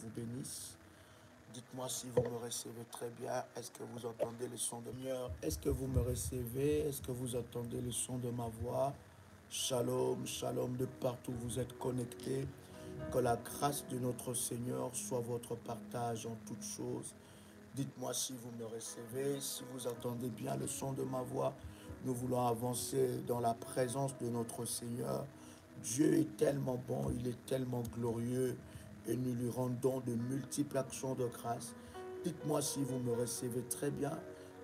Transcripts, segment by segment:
vous bénisse. Dites-moi si vous me recevez très bien. Est-ce que vous entendez le son de Seigneur? Est-ce que vous me recevez? Est-ce que vous entendez le son de ma voix? Shalom, shalom de partout où vous êtes connectés. Que la grâce de notre Seigneur soit votre partage en toutes choses. Dites-moi si vous me recevez, si vous entendez bien le son de ma voix. Nous voulons avancer dans la présence de notre Seigneur. Dieu est tellement bon, il est tellement glorieux et nous lui rendons de multiples actions de grâce. Dites-moi si vous me recevez très bien.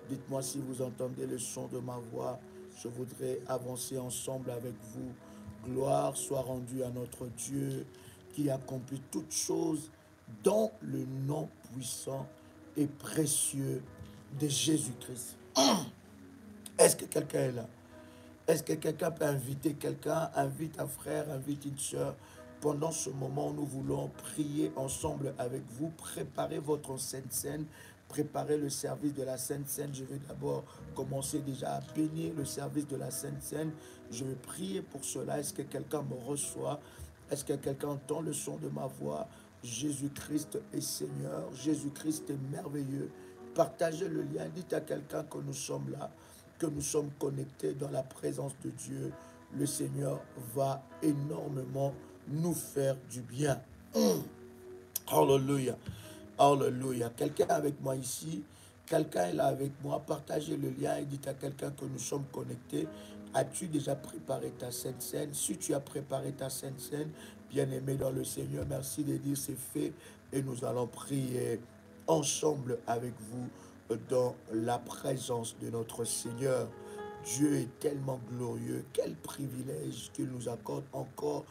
Dites-moi si vous entendez le son de ma voix. Je voudrais avancer ensemble avec vous. Gloire soit rendue à notre Dieu qui accomplit toutes choses dans le nom puissant et précieux de Jésus-Christ. Est-ce que quelqu'un est là? Est-ce que quelqu'un peut inviter quelqu'un? Invite un frère, invite une soeur. Pendant ce moment, nous voulons prier ensemble avec vous. Préparez votre Sainte Seine. Préparez le service de la Sainte Seine. Je vais d'abord commencer déjà à bénir le service de la Sainte Seine. Je vais prier pour cela. Est-ce que quelqu'un me reçoit? Est-ce que quelqu'un entend le son de ma voix? Jésus-Christ est Seigneur. Jésus-Christ est merveilleux. Partagez le lien. Dites à quelqu'un que nous sommes là, que nous sommes connectés dans la présence de Dieu. Le Seigneur va énormément nous faire du bien. Alléluia. Alléluia. Quelqu'un est avec moi ici. Quelqu'un est là avec moi. Partagez le lien et dites à quelqu'un que nous sommes connectés. As-tu déjà préparé ta Sainte Seine? Si tu as préparé ta Sainte Seine, bien-aimé dans le Seigneur, merci de dire c'est fait. Et nous allons prier ensemble avec vous dans la présence de notre Seigneur. Dieu est tellement glorieux. Quel privilège qu'il nous accorde encore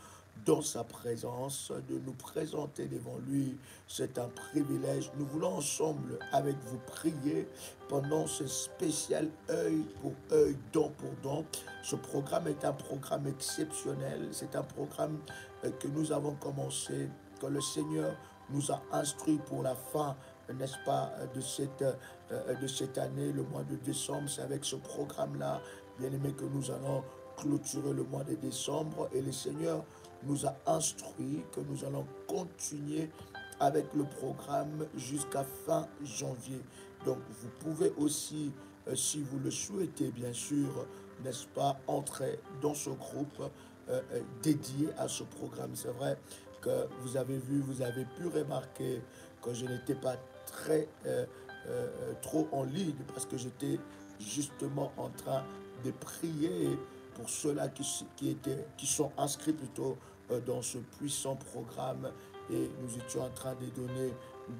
dans sa présence, de nous présenter devant lui. C'est un privilège. Nous voulons ensemble avec vous prier pendant ce spécial œil pour œil, dent pour dent. Ce programme est un programme exceptionnel. C'est un programme que nous avons commencé, que le Seigneur nous a instruit pour la fin, n'est-ce pas, de cette année, le mois de décembre. C'est avec ce programme-là, bien aimé, que nous allons clôturer le mois de décembre. Et le Seigneur nous a instruit que nous allons continuer avec le programme jusqu'à fin janvier. Donc vous pouvez aussi, si vous le souhaitez bien sûr, n'est-ce pas, entrer dans ce groupe dédié à ce programme. C'est vrai que vous avez vu, vous avez pu remarquer que je n'étais pas trop en ligne parce que j'étais justement en train de prier pour ceux-là qui sont inscrits plutôt dans ce puissant programme, et nous étions en train de donner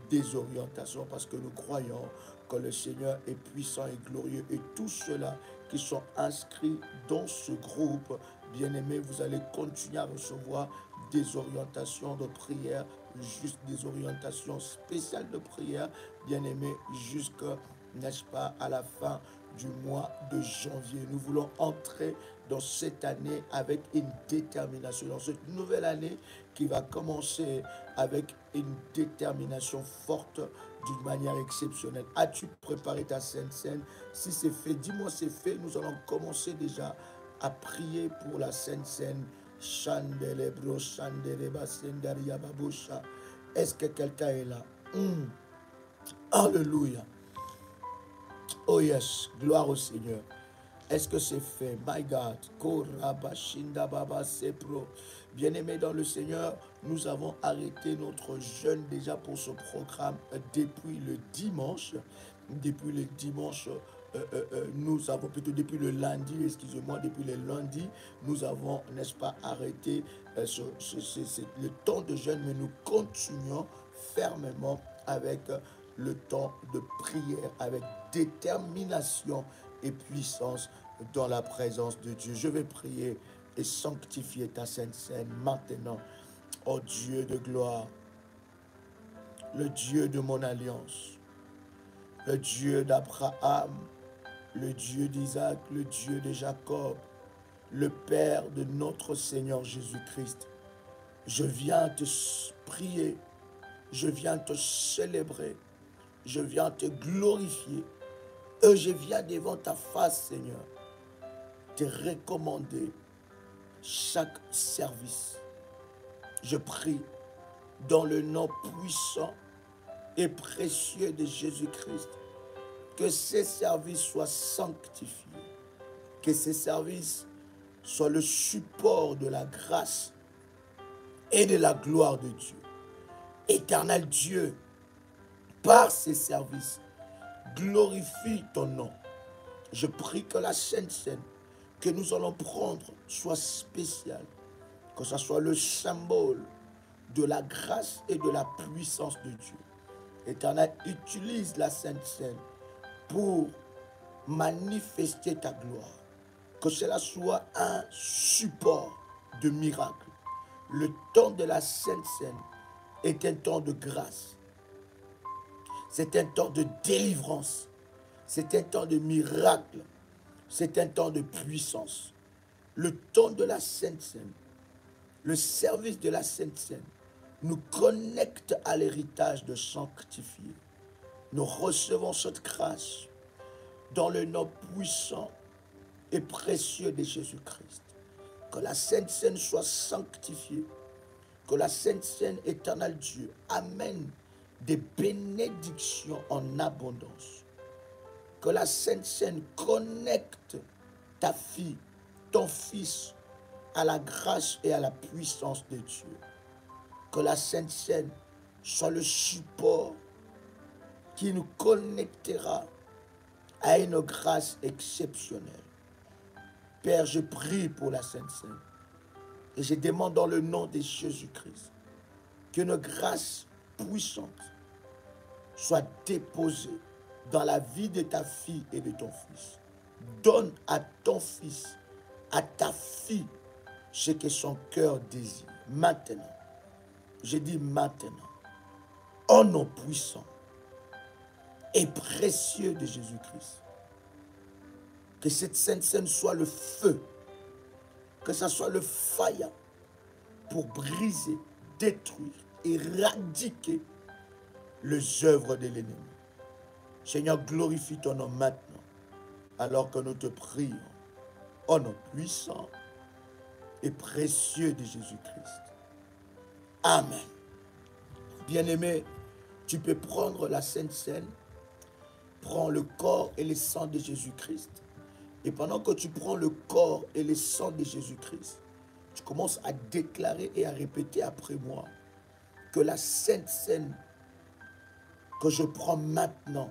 des orientations parce que nous croyons que le Seigneur est puissant et glorieux, et tous ceux-là qui sont inscrits dans ce groupe, bien-aimés, vous allez continuer à recevoir des orientations de prière, juste des orientations spéciales de prière, bien-aimés, jusqu'à, n'est-ce pas, à la fin du mois de janvier. Nous voulons entrer dans cette année avec une détermination, dans cette nouvelle année qui va commencer avec une détermination forte d'une manière exceptionnelle. As-tu préparé ta Sainte Seine? Si c'est fait, dis-moi c'est fait. Nous allons commencer déjà à prier pour la Sainte Seine. Chandelebro, chandeleba, sendaria babosha. Est-ce que quelqu'un est là? Alléluia. Oh yes, gloire au Seigneur. Est-ce que c'est fait? My God. Bien-aimés dans le Seigneur, nous avons arrêté notre jeûne déjà pour ce programme depuis le dimanche. Depuis le dimanche, nous avons plutôt depuis le lundi, excusez-moi, depuis le lundi, nous avons, n'est-ce pas, arrêté le temps de jeûne, mais nous continuons fermement avec le temps de prière, avec détermination et puissance dans la présence de Dieu. Je vais prier et sanctifier ta Sainte Seine maintenant. Oh Dieu de gloire, le Dieu de mon alliance, le Dieu d'Abraham, le Dieu d'Isaac, le Dieu de Jacob, le Père de notre Seigneur Jésus-Christ. Je viens te prier, je viens te célébrer, je viens te glorifier. Et je viens devant ta face, Seigneur, te recommander chaque service. Je prie dans le nom puissant et précieux de Jésus-Christ, que ces services soient sanctifiés, que ces services soient le support de la grâce et de la gloire de Dieu. Éternel Dieu, par ces services, glorifie ton nom. Je prie que la Sainte Seine que nous allons prendre soit spéciale, que ce soit le symbole de la grâce et de la puissance de Dieu. Éternel, utilise la Sainte Seine pour manifester ta gloire. Que cela soit un support de miracle. Le temps de la Sainte Seine est un temps de grâce. C'est un temps de délivrance. C'est un temps de miracle. C'est un temps de puissance. Le temps de la Sainte Seine, le service de la Sainte Seine, nous connecte à l'héritage de sanctifier. Nous recevons cette grâce dans le nom puissant et précieux de Jésus-Christ. Que la Sainte Seine soit sanctifiée. Que la Sainte Seine, éternel Dieu, amène des bénédictions en abondance. Que la Sainte Seine connecte ta fille, ton fils, à la grâce et à la puissance de Dieu. Que la Sainte Seine soit le support qui nous connectera à une grâce exceptionnelle. Père, je prie pour la Sainte Seine et je demande dans le nom de Jésus-Christ qu'une grâce puissante soit déposée dans la vie de ta fille et de ton fils. Donne à ton fils, à ta fille, ce que son cœur désire. Maintenant, je dis maintenant, au nom puissant et précieux de Jésus-Christ, que cette Sainte Seine soit le feu, que ce soit le fire pour briser, détruire, éradiquer les œuvres de l'ennemi. Seigneur, glorifie ton nom maintenant, alors que nous te prions, au nom puissant et précieux de Jésus-Christ. Amen. Bien-aimé, tu peux prendre la Sainte Seine, prends le corps et le sang de Jésus-Christ. Et pendant que tu prends le corps et le sang de Jésus-Christ, tu commences à déclarer et à répéter après moi que la Sainte Seine que je prends maintenant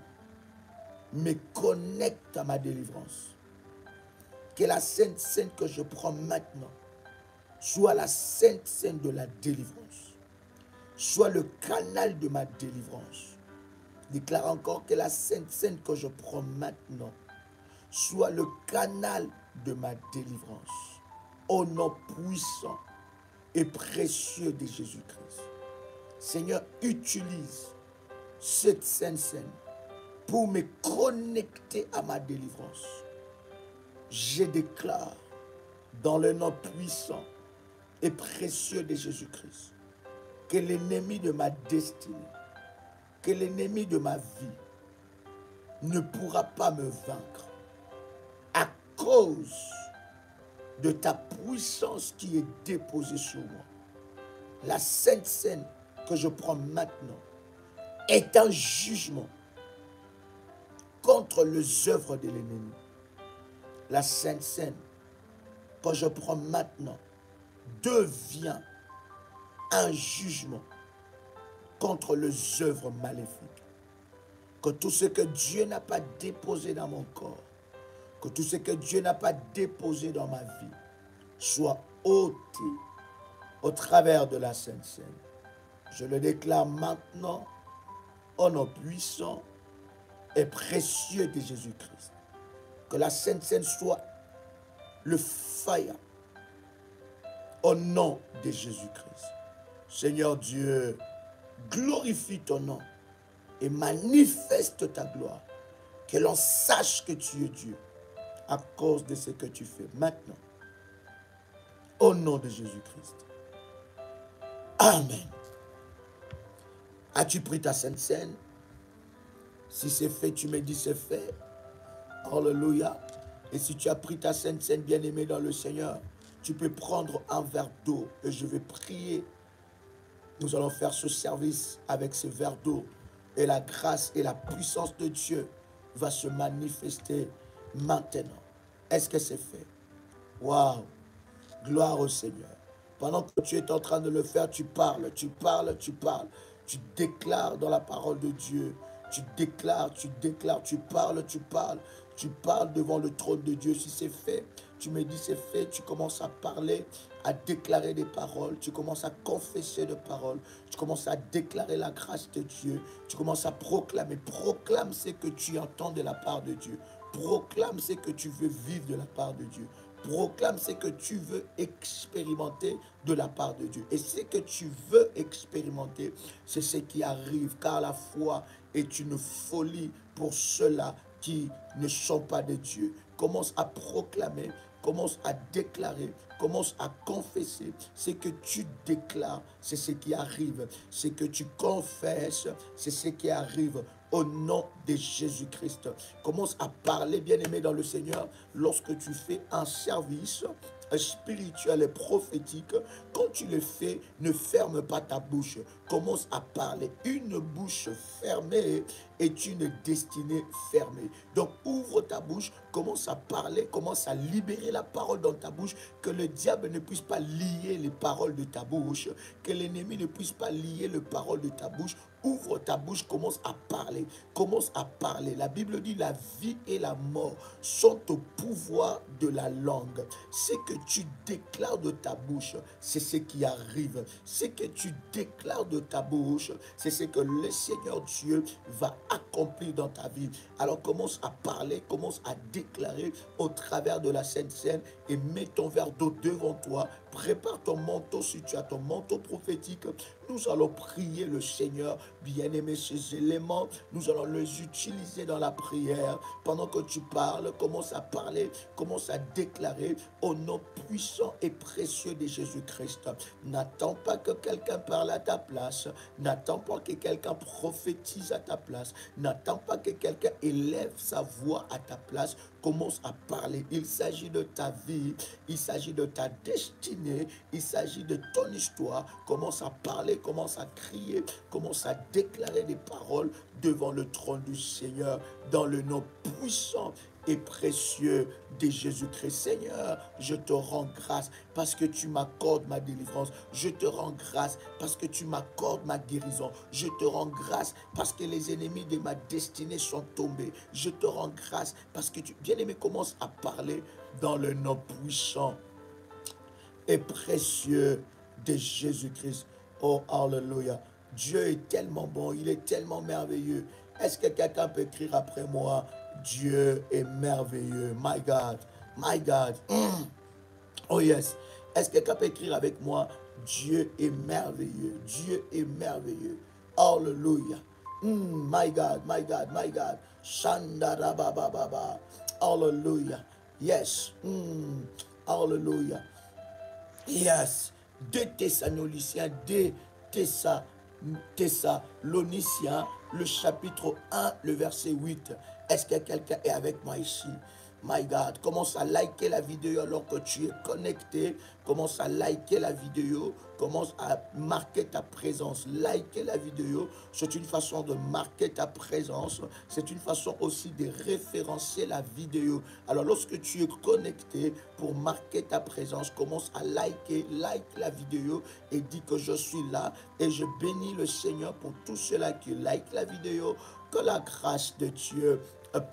me connecte à ma délivrance. Que la Sainte Seine que je prends maintenant soit la Sainte Seine de la délivrance, soit le canal de ma délivrance. Déclare encore que la Sainte Seine que je prends maintenant soit le canal de ma délivrance. Au nom puissant et précieux de Jésus-Christ. Seigneur, utilise cette Sainte Seine pour me connecter à ma délivrance. Je déclare dans le nom puissant et précieux de Jésus-Christ que l'ennemi de ma destinée, que l'ennemi de ma vie ne pourra pas me vaincre à cause de ta puissance qui est déposée sur moi. La Sainte Seine que je prends maintenant est un jugement contre les œuvres de l'ennemi. La Sainte Seine que je prends maintenant devient un jugement contre les œuvres maléfiques. Que tout ce que Dieu n'a pas déposé dans mon corps, que tout ce que Dieu n'a pas déposé dans ma vie soit ôté au travers de la Sainte Seine. Je le déclare maintenant au nom puissant et précieux de Jésus-Christ. Que la Sainte Seine soit le fire au nom de Jésus-Christ. Seigneur Dieu, glorifie ton nom et manifeste ta gloire. Que l'on sache que tu es Dieu à cause de ce que tu fais maintenant. Au nom de Jésus-Christ. Amen. As-tu pris ta Sainte Seine? Si c'est fait, tu me dis c'est fait. Alléluia. Et si tu as pris ta Sainte Seine, bien-aimé dans le Seigneur, tu peux prendre un verre d'eau et je vais prier Nous allons faire ce service avec ce verre d'eau. Et la grâce et la puissance de Dieu va se manifester maintenant. Est-ce que c'est fait? Waouh! Gloire au Seigneur. Pendant que tu es en train de le faire, tu parles, tu parles, tu parles. Tu déclares dans la parole de Dieu. Tu déclares, tu parles, tu parles. Tu parles devant le trône de Dieu. Si c'est fait, tu me dis c'est fait. Tu commences à parler, à déclarer des paroles. Tu commences à confesser des paroles. Tu commences à déclarer la grâce de Dieu. Tu commences à proclamer. Proclame ce que tu entends de la part de Dieu. Proclame ce que tu veux vivre de la part de Dieu. Proclame ce que tu veux expérimenter de la part de Dieu. Et ce que tu veux expérimenter, c'est ce qui arrive. Car la foi est une folie pour ceux-là qui ne sont pas de Dieu. Commence à proclamer, commence à déclarer, commence à confesser. Ce que tu déclares, c'est ce qui arrive. Ce que tu confesses, c'est ce qui arrive. Au nom de Jésus-Christ. Commence à parler, bien-aimé dans le Seigneur, lorsque tu fais un service spirituel et prophétique. Quand tu le fais, ne ferme pas ta bouche. Commence à parler. Une bouche fermée est une destinée fermée. Donc ouvre ta bouche, commence à parler, commence à libérer la parole dans ta bouche, que le diable ne puisse pas lier les paroles de ta bouche, que l'ennemi ne puisse pas lier les paroles de ta bouche. Ouvre ta bouche, commence à parler. Commence à parler. La Bible dit la vie et la mort sont au pouvoir de la langue. Ce que tu déclares de ta bouche, c'est ce qui arrive. Ce que tu déclares de ta bouche, c'est ce que le Seigneur Dieu va accomplir dans ta vie. Alors commence à parler, commence à déclarer au travers de la Sainte Seine et mets ton verre d'eau devant toi. Prépare ton manteau si tu as ton manteau prophétique. Nous allons prier le Seigneur, bien-aimé, ces éléments. Nous allons les utiliser dans la prière. Pendant que tu parles, commence à parler, commence à déclarer au nom puissant et précieux de Jésus-Christ. N'attends pas que quelqu'un parle à ta place. N'attends pas que quelqu'un prophétise à ta place. N'attends pas que quelqu'un élève sa voix à ta place. Commence à parler. Il s'agit de ta vie, il s'agit de ta destinée, il s'agit de ton histoire. Commence à parler, commence à crier, commence à déclarer des paroles devant le trône du Seigneur dans le nom puissant et précieux de Jésus-Christ. Seigneur, je te rends grâce parce que tu m'accordes ma délivrance. Je te rends grâce parce que tu m'accordes ma guérison. Je te rends grâce parce que les ennemis de ma destinée sont tombés. Je te rends grâce parce que tu, bien-aimé, commence à parler dans le nom puissant et précieux de Jésus-Christ. Oh, alléluia. Dieu est tellement bon, il est tellement merveilleux. Est-ce que quelqu'un peut écrire après moi? Dieu est merveilleux. My God, my God. Oh yes. Est-ce que quelqu'un peut écrire avec moi? Dieu est merveilleux. Dieu est merveilleux. Alléluia. My God, my God, my God. Shandarabababa. Alléluia. Yes. Alléluia. Yes. 2 Thessaloniciens, 2 Thessaloniciens, le chapitre 1, le verset 8. Est-ce que quelqu'un est avec moi ici? My God, commence à liker la vidéo alors que tu es connecté. Commence à liker la vidéo. Commence à marquer ta présence. Liker la vidéo, c'est une façon de marquer ta présence. C'est une façon aussi de référencer la vidéo. Alors lorsque tu es connecté pour marquer ta présence, commence à like la vidéo et dis que je suis là. Et je bénis le Seigneur pour tous ceux-là qui like la vidéo. Que la grâce de Dieu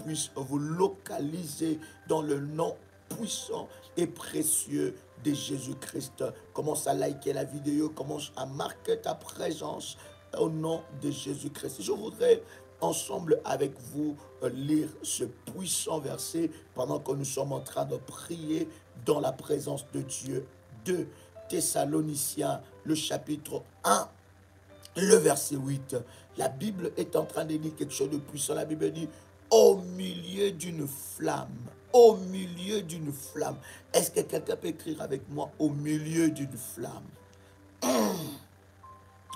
puisse vous localiser dans le nom puissant et précieux de Jésus-Christ. Commence à liker la vidéo, commence à marquer ta présence au nom de Jésus-Christ. Je voudrais ensemble avec vous lire ce puissant verset pendant que nous sommes en train de prier dans la présence de Dieu. 2 Thessaloniciens, le chapitre 1, le verset 8. La Bible est en train de dire quelque chose de puissant. La Bible dit au milieu d'une flamme. Au milieu d'une flamme. Est-ce que quelqu'un peut écrire avec moi au milieu d'une flamme?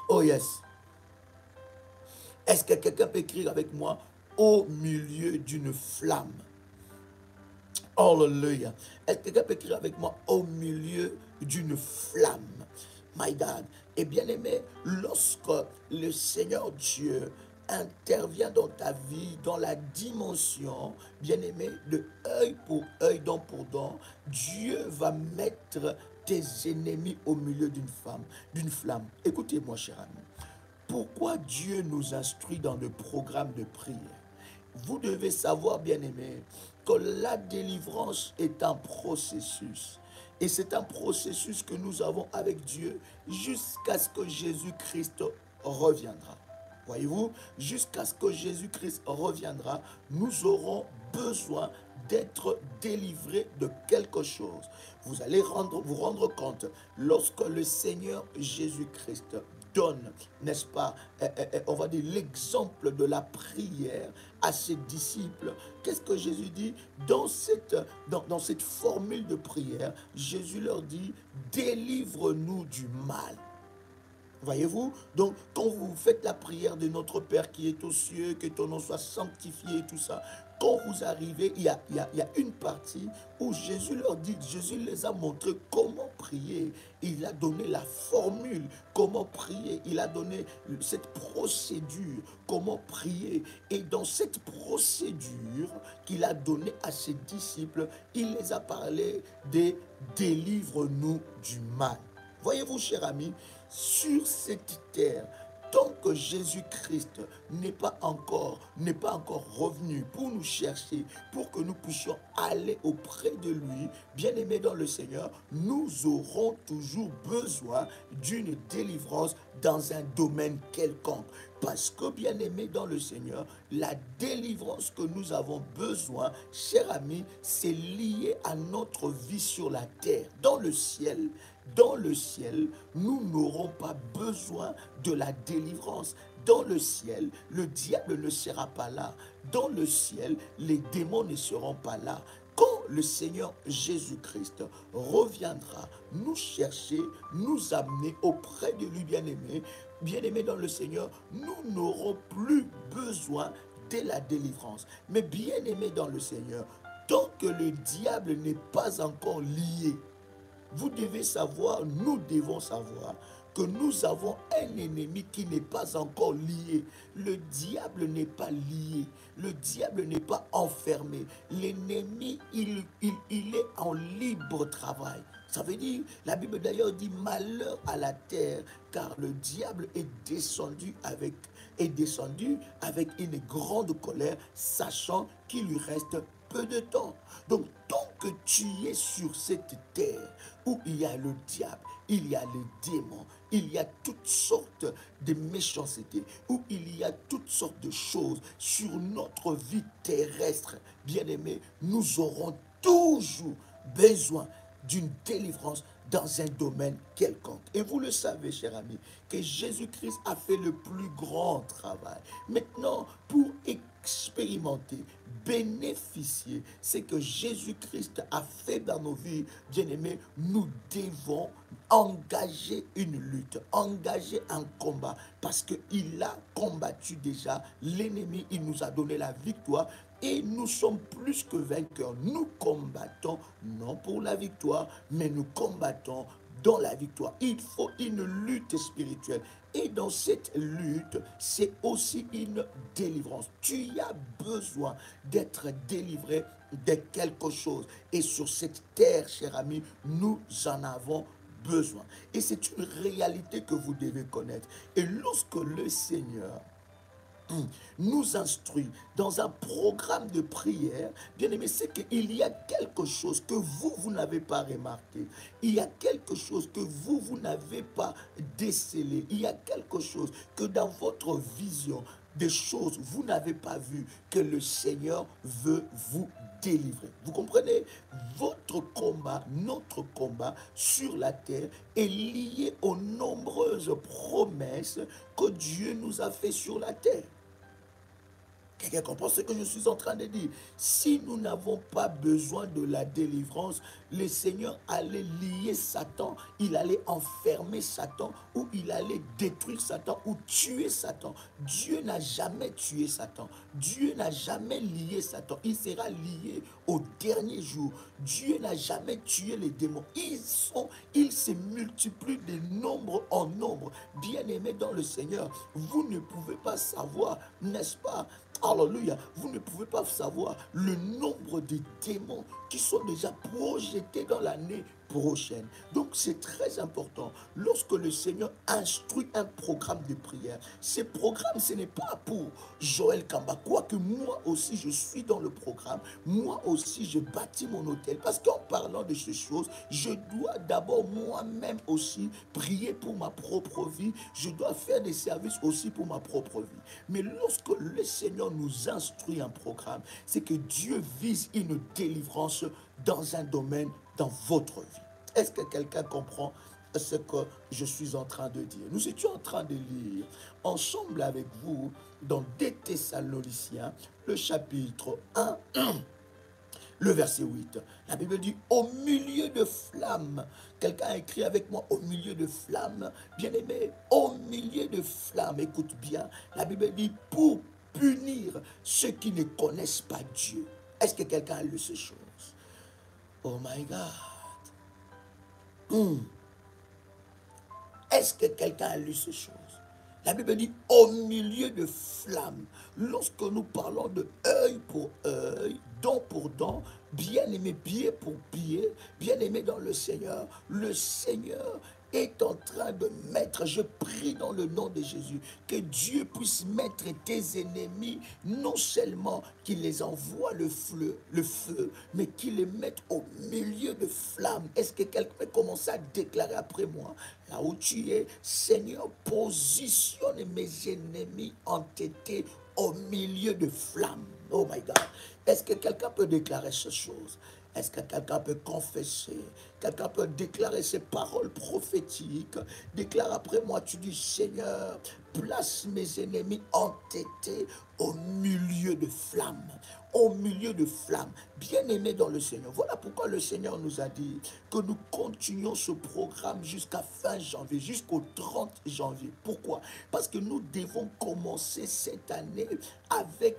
Oh yes. Est-ce que quelqu'un peut écrire avec moi au milieu d'une flamme? Alléluia. Est-ce que quelqu'un peut écrire avec moi au milieu d'une flamme? My God. Et bien aimé, lorsque le Seigneur Dieu intervient dans ta vie, dans la dimension, bien aimé, de œil pour œil, dent pour dent, Dieu va mettre tes ennemis au milieu d'une flamme. Écoutez-moi, cher ami. Pourquoi Dieu nous instruit dans le programme de prière? Vous devez savoir, bien aimé, que la délivrance est un processus. Et c'est un processus que nous avons avec Dieu jusqu'à ce que Jésus-Christ reviendra. Voyez-vous, jusqu'à ce que Jésus-Christ reviendra, nous aurons besoin d'être délivrés de quelque chose. Vous allez vous rendre compte, lorsque le Seigneur Jésus-Christ donne, n'est-ce pas, on va dire l'exemple de la prière à ses disciples. Qu'est-ce que Jésus dit dans cette formule de prière? Jésus leur dit, délivre-nous du mal. Voyez-vous? Donc, quand vous faites la prière de notre Père qui est aux cieux, que ton nom soit sanctifié et tout ça, quand vous arrivez, il y a une partie où Jésus leur dit, Jésus les a montré comment prier. Il a donné la formule, comment prier. Il a donné cette procédure, comment prier. Et dans cette procédure qu'il a donnée à ses disciples, il les a parlé de délivre-nous du mal. Voyez-vous, cher ami, sur cette terre, tant que Jésus-Christ n'est pas encore revenu pour nous chercher, pour que nous puissions aller auprès de lui, bien-aimés dans le Seigneur, nous aurons toujours besoin d'une délivrance dans un domaine quelconque. Parce que, bien-aimés dans le Seigneur, la délivrance que nous avons besoin, cher ami, c'est lié à notre vie sur la terre. Dans le ciel, nous n'aurons pas besoin de la délivrance. Dans le ciel, le diable ne sera pas là. Dans le ciel, les démons ne seront pas là. Quand le Seigneur Jésus-Christ reviendra nous chercher, nous amener auprès de lui, bien-aimé dans le Seigneur, nous n'aurons plus besoin de la délivrance. Mais bien-aimé dans le Seigneur, tant que le diable n'est pas encore lié, vous devez savoir, nous devons savoir que nous avons un ennemi qui n'est pas encore lié. Le diable n'est pas lié. Le diable n'est pas enfermé. L'ennemi, il est en libre travail. Ça veut dire, la Bible d'ailleurs dit malheur à la terre, car le diable est descendu avec une grande colère, sachant qu'il lui reste peu de temps. Donc, tant que tu es sur cette terre où il y a le diable, il y a les démons, il y a toutes sortes de méchancetés, où il y a toutes sortes de choses sur notre vie terrestre, bien-aimés, nous aurons toujours besoin d'une délivrance dans un domaine quelconque. Et vous le savez, cher ami, que Jésus-Christ a fait le plus grand travail. Maintenant, pour expérimenter, bénéficier ce que Jésus-Christ a fait dans nos vies, bien-aimés, nous devons engager une lutte, engager un combat, parce qu'il a combattu déjà l'ennemi, il nous a donné la victoire. Et nous sommes plus que vainqueurs. Nous combattons non pour la victoire, mais nous combattons dans la victoire. Il faut une lutte spirituelle. Et dans cette lutte, c'est aussi une délivrance. Tu as besoin d'être délivré de quelque chose. Et sur cette terre, cher ami, nous en avons besoin. Et c'est une réalité que vous devez connaître. Et lorsque le Seigneur nous instruit dans un programme de prière, bien aimé, c'est qu'il y a quelque chose que vous n'avez pas remarqué. Il y a quelque chose que vous n'avez pas décelé. Il y a quelque chose que dans votre vision des choses, vous n'avez pas vu, que le Seigneur veut vous délivrer. Vous comprenez? Votre combat, notre combat sur la terre est lié aux nombreuses promesses que Dieu nous a faites sur la terre. Quelqu'un comprend ce que je suis en train de dire? Si nous n'avons pas besoin de la délivrance, le Seigneur allait lier Satan, il allait enfermer Satan, ou il allait détruire Satan, ou tuer Satan. Dieu n'a jamais tué Satan. Dieu n'a jamais lié Satan. Il sera lié au dernier jour. Dieu n'a jamais tué les démons. Ils se multiplient de nombre en nombre. Bien-aimés dans le Seigneur, vous ne pouvez pas savoir, n'est-ce pas? Alléluia, vous ne pouvez pas savoir le nombre de démons qui sont déjà projetés dans l'année prochaine. Donc c'est très important. Lorsque le Seigneur instruit un programme de prière, ce programme, ce n'est pas pour Joël Kamba. Quoique moi aussi je suis dans le programme, moi aussi je bâtis mon hôtel. Parce qu'en parlant de ces choses, je dois d'abord moi-même aussi prier pour ma propre vie. Je dois faire des services aussi pour ma propre vie. Mais lorsque le Seigneur nous instruit un programme, c'est que Dieu vise une délivrance dans un domaine, dans votre vie. Est-ce que quelqu'un comprend ce que je suis en train de dire? Nous étions en train de lire ensemble avec vous dans 2 Thessaloniciens, le chapitre 1, le verset 8. La Bible dit, au milieu de flammes. Quelqu'un a écrit avec moi, au milieu de flammes. Bien-aimé, au milieu de flammes, écoute bien, la Bible dit, pour punir ceux qui ne connaissent pas Dieu. Est-ce que quelqu'un a lu ces choses? Oh my God. Est-ce que quelqu'un a lu ces choses? La Bible dit au milieu de flammes. Lorsque nous parlons de œil pour œil, dent pour dent, bien-aimé, pied pour pied, bien-aimé dans le Seigneur est en train de mettre, je prie dans le nom de Jésus, que Dieu puisse mettre tes ennemis, non seulement qu'il les envoie le feu, mais qu'il les mette au milieu de flammes. Est-ce que quelqu'un peut commencer à déclarer après moi? Là où tu es, Seigneur, positionne mes ennemis entêtés au milieu de flammes. Oh my God. Est-ce que quelqu'un peut déclarer ces choses? Est-ce que quelqu'un peut confesser? Quelqu'un peut déclarer ces paroles prophétiques? Déclare après moi, tu dis, Seigneur, place mes ennemis entêtés au milieu de flammes. Au milieu de flammes. Bien-aimés dans le Seigneur. Voilà pourquoi le Seigneur nous a dit que nous continuons ce programme jusqu'à fin janvier, jusqu'au 30 janvier. Pourquoi? Parce que nous devons commencer cette année avec,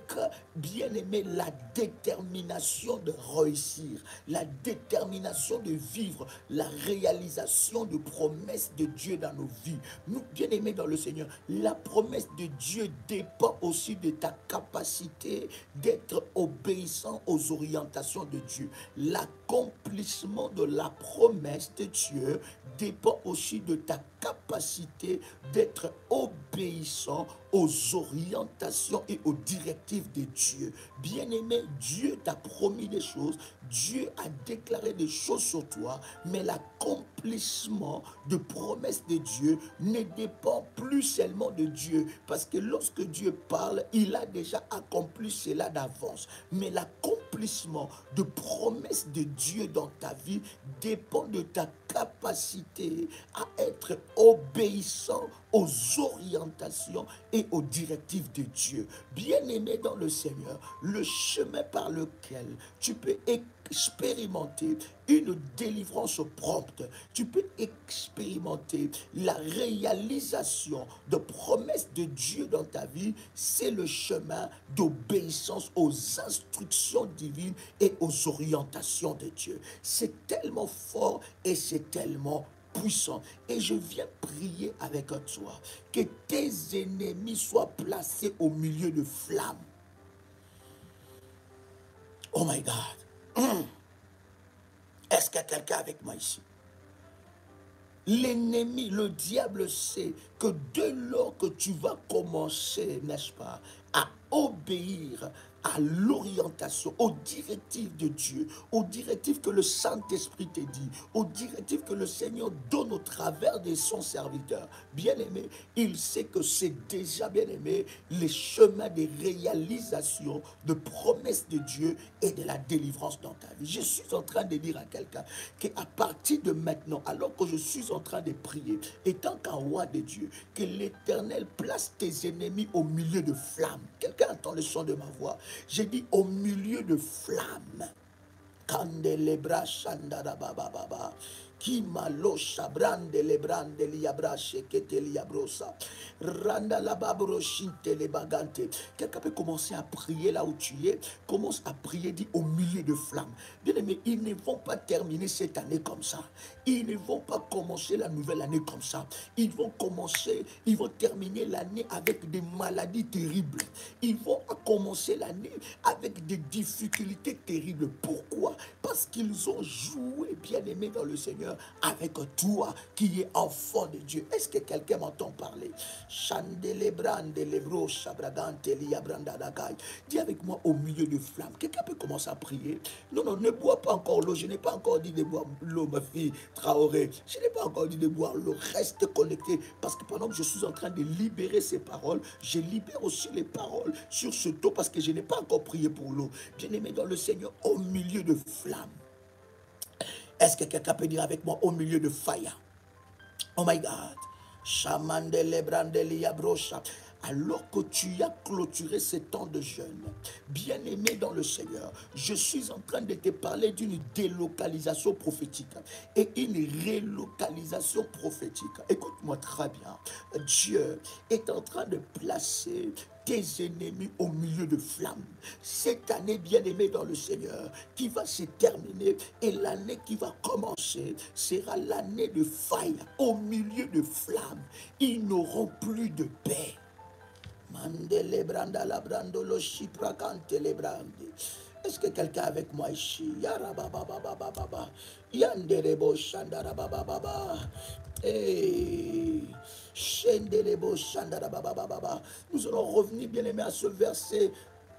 bien-aimés, la détermination de réussir, la détermination de vivre la réalisation de promesses de Dieu dans nos vies. Nous, bien-aimés dans le Seigneur, la promesse de Dieu dépend aussi de ta capacité d'être obéissant aux orientations de Dieu. L'accomplissement de la promesse de Dieu dépend aussi de ta capacité d'être obéissant aux orientations et aux directives de Dieu. Bien-aimé, Dieu t'a promis des choses, Dieu a déclaré des choses sur toi, mais l'accomplissement de promesses de Dieu ne dépend plus seulement de Dieu, parce que lorsque Dieu parle, il a déjà accompli cela d'avance. Mais l'accomplissement de promesses de Dieu dans ta vie dépend de ta capacité à être obéissant aux orientations et aux directives de Dieu. Bien-aimé dans le Seigneur, le chemin par lequel tu peux expérimenter une délivrance prompte, tu peux expérimenter la réalisation de promesses de Dieu dans ta vie, c'est le chemin d'obéissance aux instructions divines et aux orientations de Dieu. C'est tellement fort et c'est tellement puissant. Et je viens prier avec toi que tes ennemis soient placés au milieu de flammes. Oh my God. Est-ce qu'il y a quelqu'un avec moi ici? L'ennemi, le diable sait que dès lors que tu vas commencer, n'est-ce pas, à obéir à l'orientation, aux directives de Dieu, aux directives que le Saint-Esprit te dit, aux directives que le Seigneur donne au travers de son serviteur. Bien-aimé, il sait que c'est déjà, bien-aimé, les chemins de réalisation de promesses de Dieu et de la délivrance dans ta vie. Je suis en train de dire à quelqu'un qu'à partir de maintenant, alors que je suis en train de prier, étant qu'un roi de Dieu, que l'Éternel place tes ennemis au milieu de flammes. flammes. Quelqu'un entend le son de ma voix. J'ai dit au milieu de flammes. Candelebra Shandara Baba Baba. Kimalo Shabrande Lebrande Liabra Shekete Liabrosa. Randa la Babro Shinte le Bagante. Quelqu'un peut commencer à prier là où tu es. Commence à prier, dit au milieu de flammes. Bien aimé, ils ne vont pas terminer cette année comme ça. Ils ne vont pas commencer la nouvelle année comme ça. Ils vont terminer l'année avec des maladies terribles. Ils vont commencer l'année avec des difficultés terribles. Pourquoi? Parce qu'ils ont joué, bien aimé dans le Seigneur, avec toi qui es enfant de Dieu. Est-ce que quelqu'un m'entend parler? Dis avec moi au milieu de flammes. Quelqu'un peut commencer à prier. Non, non, ne bois pas encore l'eau. Je n'ai pas encore dit de boire l'eau, ma fille Traoré. Je n'ai pas encore dit de boire l'eau. Reste connecté. Parce que pendant que je suis en train de libérer ces paroles, je libère aussi les paroles sur ce dos parce que je n'ai pas encore prié pour l'eau. Bien-aimé dans le Seigneur, au milieu de flammes. Est-ce que quelqu'un peut dire avec moi au milieu de fire? Oh my God. Alors que tu as clôturé ces temps de jeûne, bien-aimé dans le Seigneur, je suis en train de te parler d'une délocalisation prophétique et une relocalisation prophétique. Écoute-moi très bien. Dieu est en train de placer tes ennemis au milieu de flammes. Cette année, bien-aimée dans le Seigneur, qui va se terminer et l'année qui va commencer sera l'année de faille. Au milieu de flammes, ils n'auront plus de paix. Mandele branda la brandolo shipra kante le brandi. Est-ce que quelqu'un avec moi ici? Yara baba baba baba. Yanderebo shandara baba baba. Hey. Shenderebo shandara baba baba. Nous allons revenir bien aimé à ce verset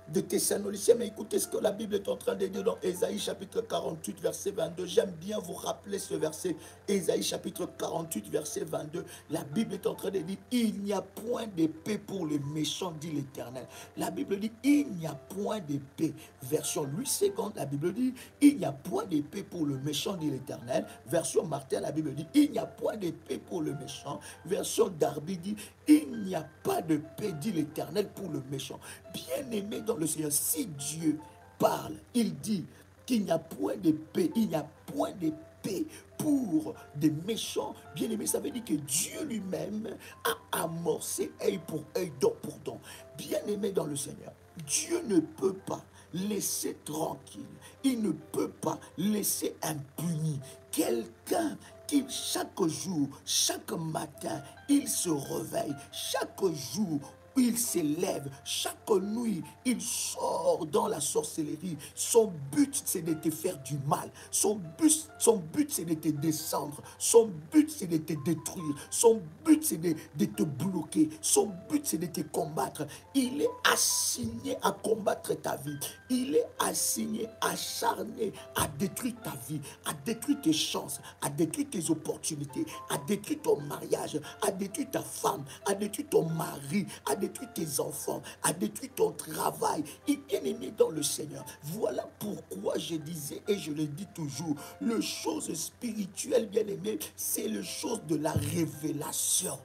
de Thessaloniciens, mais écoutez ce que la Bible est en train de dire dans Ésaïe chapitre 48 verset 22. J'aime bien vous rappeler ce verset. Ésaïe chapitre 48 verset 22. La Bible est en train de dire il n'y a point de paix pour les méchants, dit l'Éternel. La Bible dit il n'y a point de paix. Version Louis II, la Bible dit il n'y a point de paix pour le méchant, dit l'Éternel. Version Martin, la Bible dit il n'y a point de paix pour le méchant. Version Darby dit il n'y a pas de paix, dit l'Éternel, pour le méchant. Bien-aimé dans le Seigneur, si Dieu parle, il dit qu'il n'y a point de paix, il n'y a point de paix pour des méchants. Bien-aimé, ça veut dire que Dieu lui-même a amorcé œil pour œil, dent pour dent. Bien-aimé dans le Seigneur, Dieu ne peut pas laisser tranquille, il ne peut pas laisser impuni quelqu'un qui chaque jour, chaque matin, il se réveille, chaque jour, il s'élève, chaque nuit, il sort dans la sorcellerie. Son but, c'est de te faire du mal. Son but c'est de te descendre. Son but, c'est de te détruire. Son but, c'est de te bloquer. Son but, c'est de te combattre. Il est assigné à combattre ta vie. Il est assigné, acharné à détruire ta vie, à détruire tes chances, à détruire tes opportunités, à détruire ton mariage, à détruire ta femme, à détruire ton mari, à détruire tes enfants, à détruire ton travail. Et bien aimé dans le Seigneur, voilà pourquoi je disais et je le dis toujours, le chose spirituelle, bien aimé, c'est le chose de la révélation.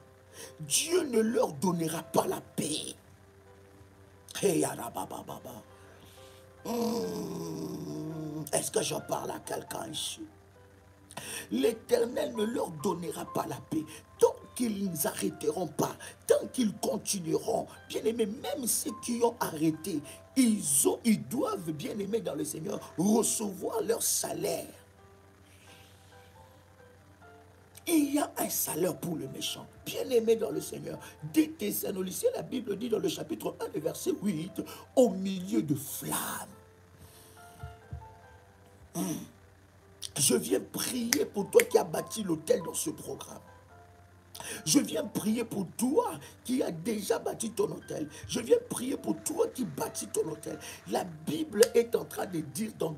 Dieu ne leur donnera pas la paix. Hey, est-ce que j'en parle à quelqu'un ici? L'Éternel ne leur donnera pas la paix tant qu'ils n'arrêteront pas, tant qu'ils continueront. Bien aimés, même ceux qui ont arrêté, ils doivent, bien aimés dans le Seigneur, recevoir leur salaire. Il y a un salaire pour le méchant. Bien aimé dans le Seigneur. Des Thessaloniciens, la Bible dit dans le chapitre 1, le verset 8, au milieu de flammes. Je viens prier pour toi qui as bâti l'autel dans ce programme. Je viens prier pour toi qui as déjà bâti ton hôtel. Je viens prier pour toi qui bâtis ton hôtel. La Bible est en train de dire dans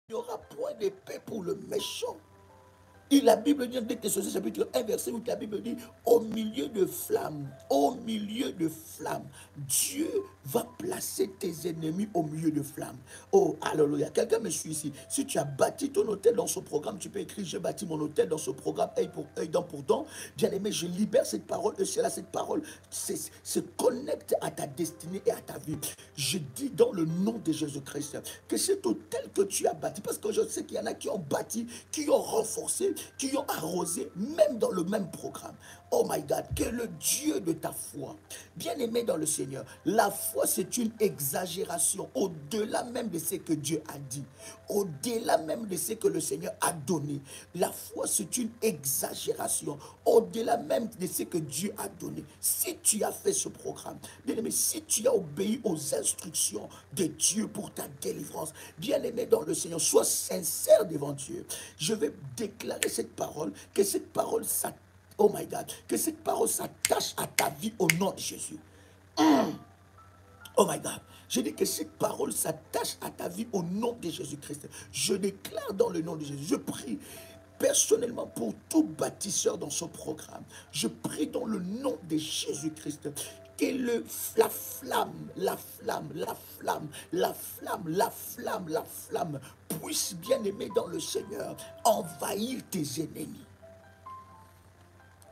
il n'y aura point de paix pour le méchant. Et la Bible dit, dès que ce chapitre 1, verset 8, la Bible dit, au milieu de flammes, Dieu va placer tes ennemis au milieu de flammes. Oh, alléluia. Quelqu'un me suit ici. Si tu as bâti ton hôtel dans ce programme, tu peux écrire, j'ai bâti mon hôtel dans ce programme, œil pour œil, dent pour dent. Bien aimé, je libère cette parole, cette parole se connecte à ta destinée et à ta vie. Je dis dans le nom de Jésus-Christ que cet hôtel que tu as bâti, parce que je sais qu'il y en a qui ont bâti, qui ont renforcé, qui ont arrosé, même dans le même programme. Oh my God, que le Dieu de ta foi, bien aimé dans le Seigneur, la foi c'est une exagération au-delà même de ce que Dieu a dit, au-delà même de ce que le Seigneur a donné. La foi c'est une exagération au-delà même de ce que Dieu a donné. Si tu as fait ce programme, bien aimé, si tu as obéi aux instructions de Dieu pour ta délivrance, bien aimé dans le Seigneur, sois sincère devant Dieu. Je vais déclarer cette parole, que cette parole s'attache. Oh my God, que cette parole s'attache à ta vie au nom de Jésus. Oh my God, je dis que cette parole s'attache à ta vie au nom de Jésus-Christ. Je déclare dans le nom de Jésus, je prie personnellement pour tout bâtisseur dans ce programme. Je prie dans le nom de Jésus-Christ que la flamme puisse, bien aimer dans le Seigneur, envahir tes ennemis.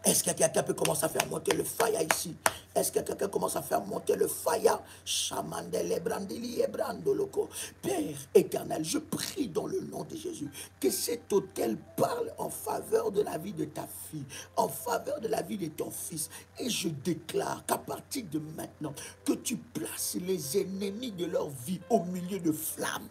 Est-ce que quelqu'un peut commencer à faire monter le fire ici? Est-ce que quelqu'un commence à faire monter le fire? Père éternel, je prie dans le nom de Jésus que cet autel parle en faveur de la vie de ta fille, en faveur de la vie de ton fils. Et je déclare qu'à partir de maintenant, que tu places les ennemis de leur vie au milieu de flammes.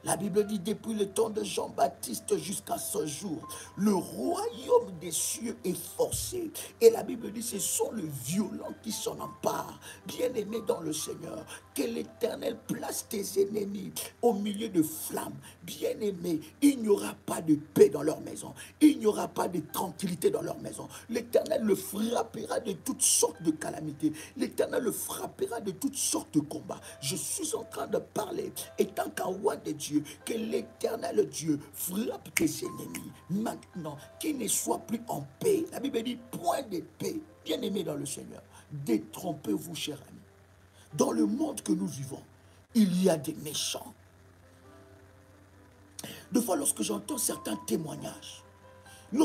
La Bible dit depuis le temps de Jean-Baptiste jusqu'à ce jour, le royaume des cieux est forcé. Et la Bible dit ce sont les violents qui s'en emparent. Bien-aimé dans le Seigneur, que l'Éternel place tes ennemis au milieu de flammes. Bien-aimé, il n'y aura pas de paix dans leur maison. Il n'y aura pas de tranquillité dans leur maison. L'Éternel le frappera de toutes sortes de calamités. L'Éternel le frappera de toutes sortes de combats. Je suis en train de parler, étant qu'un roi de Dieu, que l'Éternel Dieu frappe tes ennemis. Maintenant, qu'ils ne soient plus en paix. La Bible dit point de paix. Bien-aimé dans le Seigneur, détrompez-vous, chers amis. Dans le monde que nous vivons, il y a des méchants. Des fois, lorsque j'entends certains témoignages, des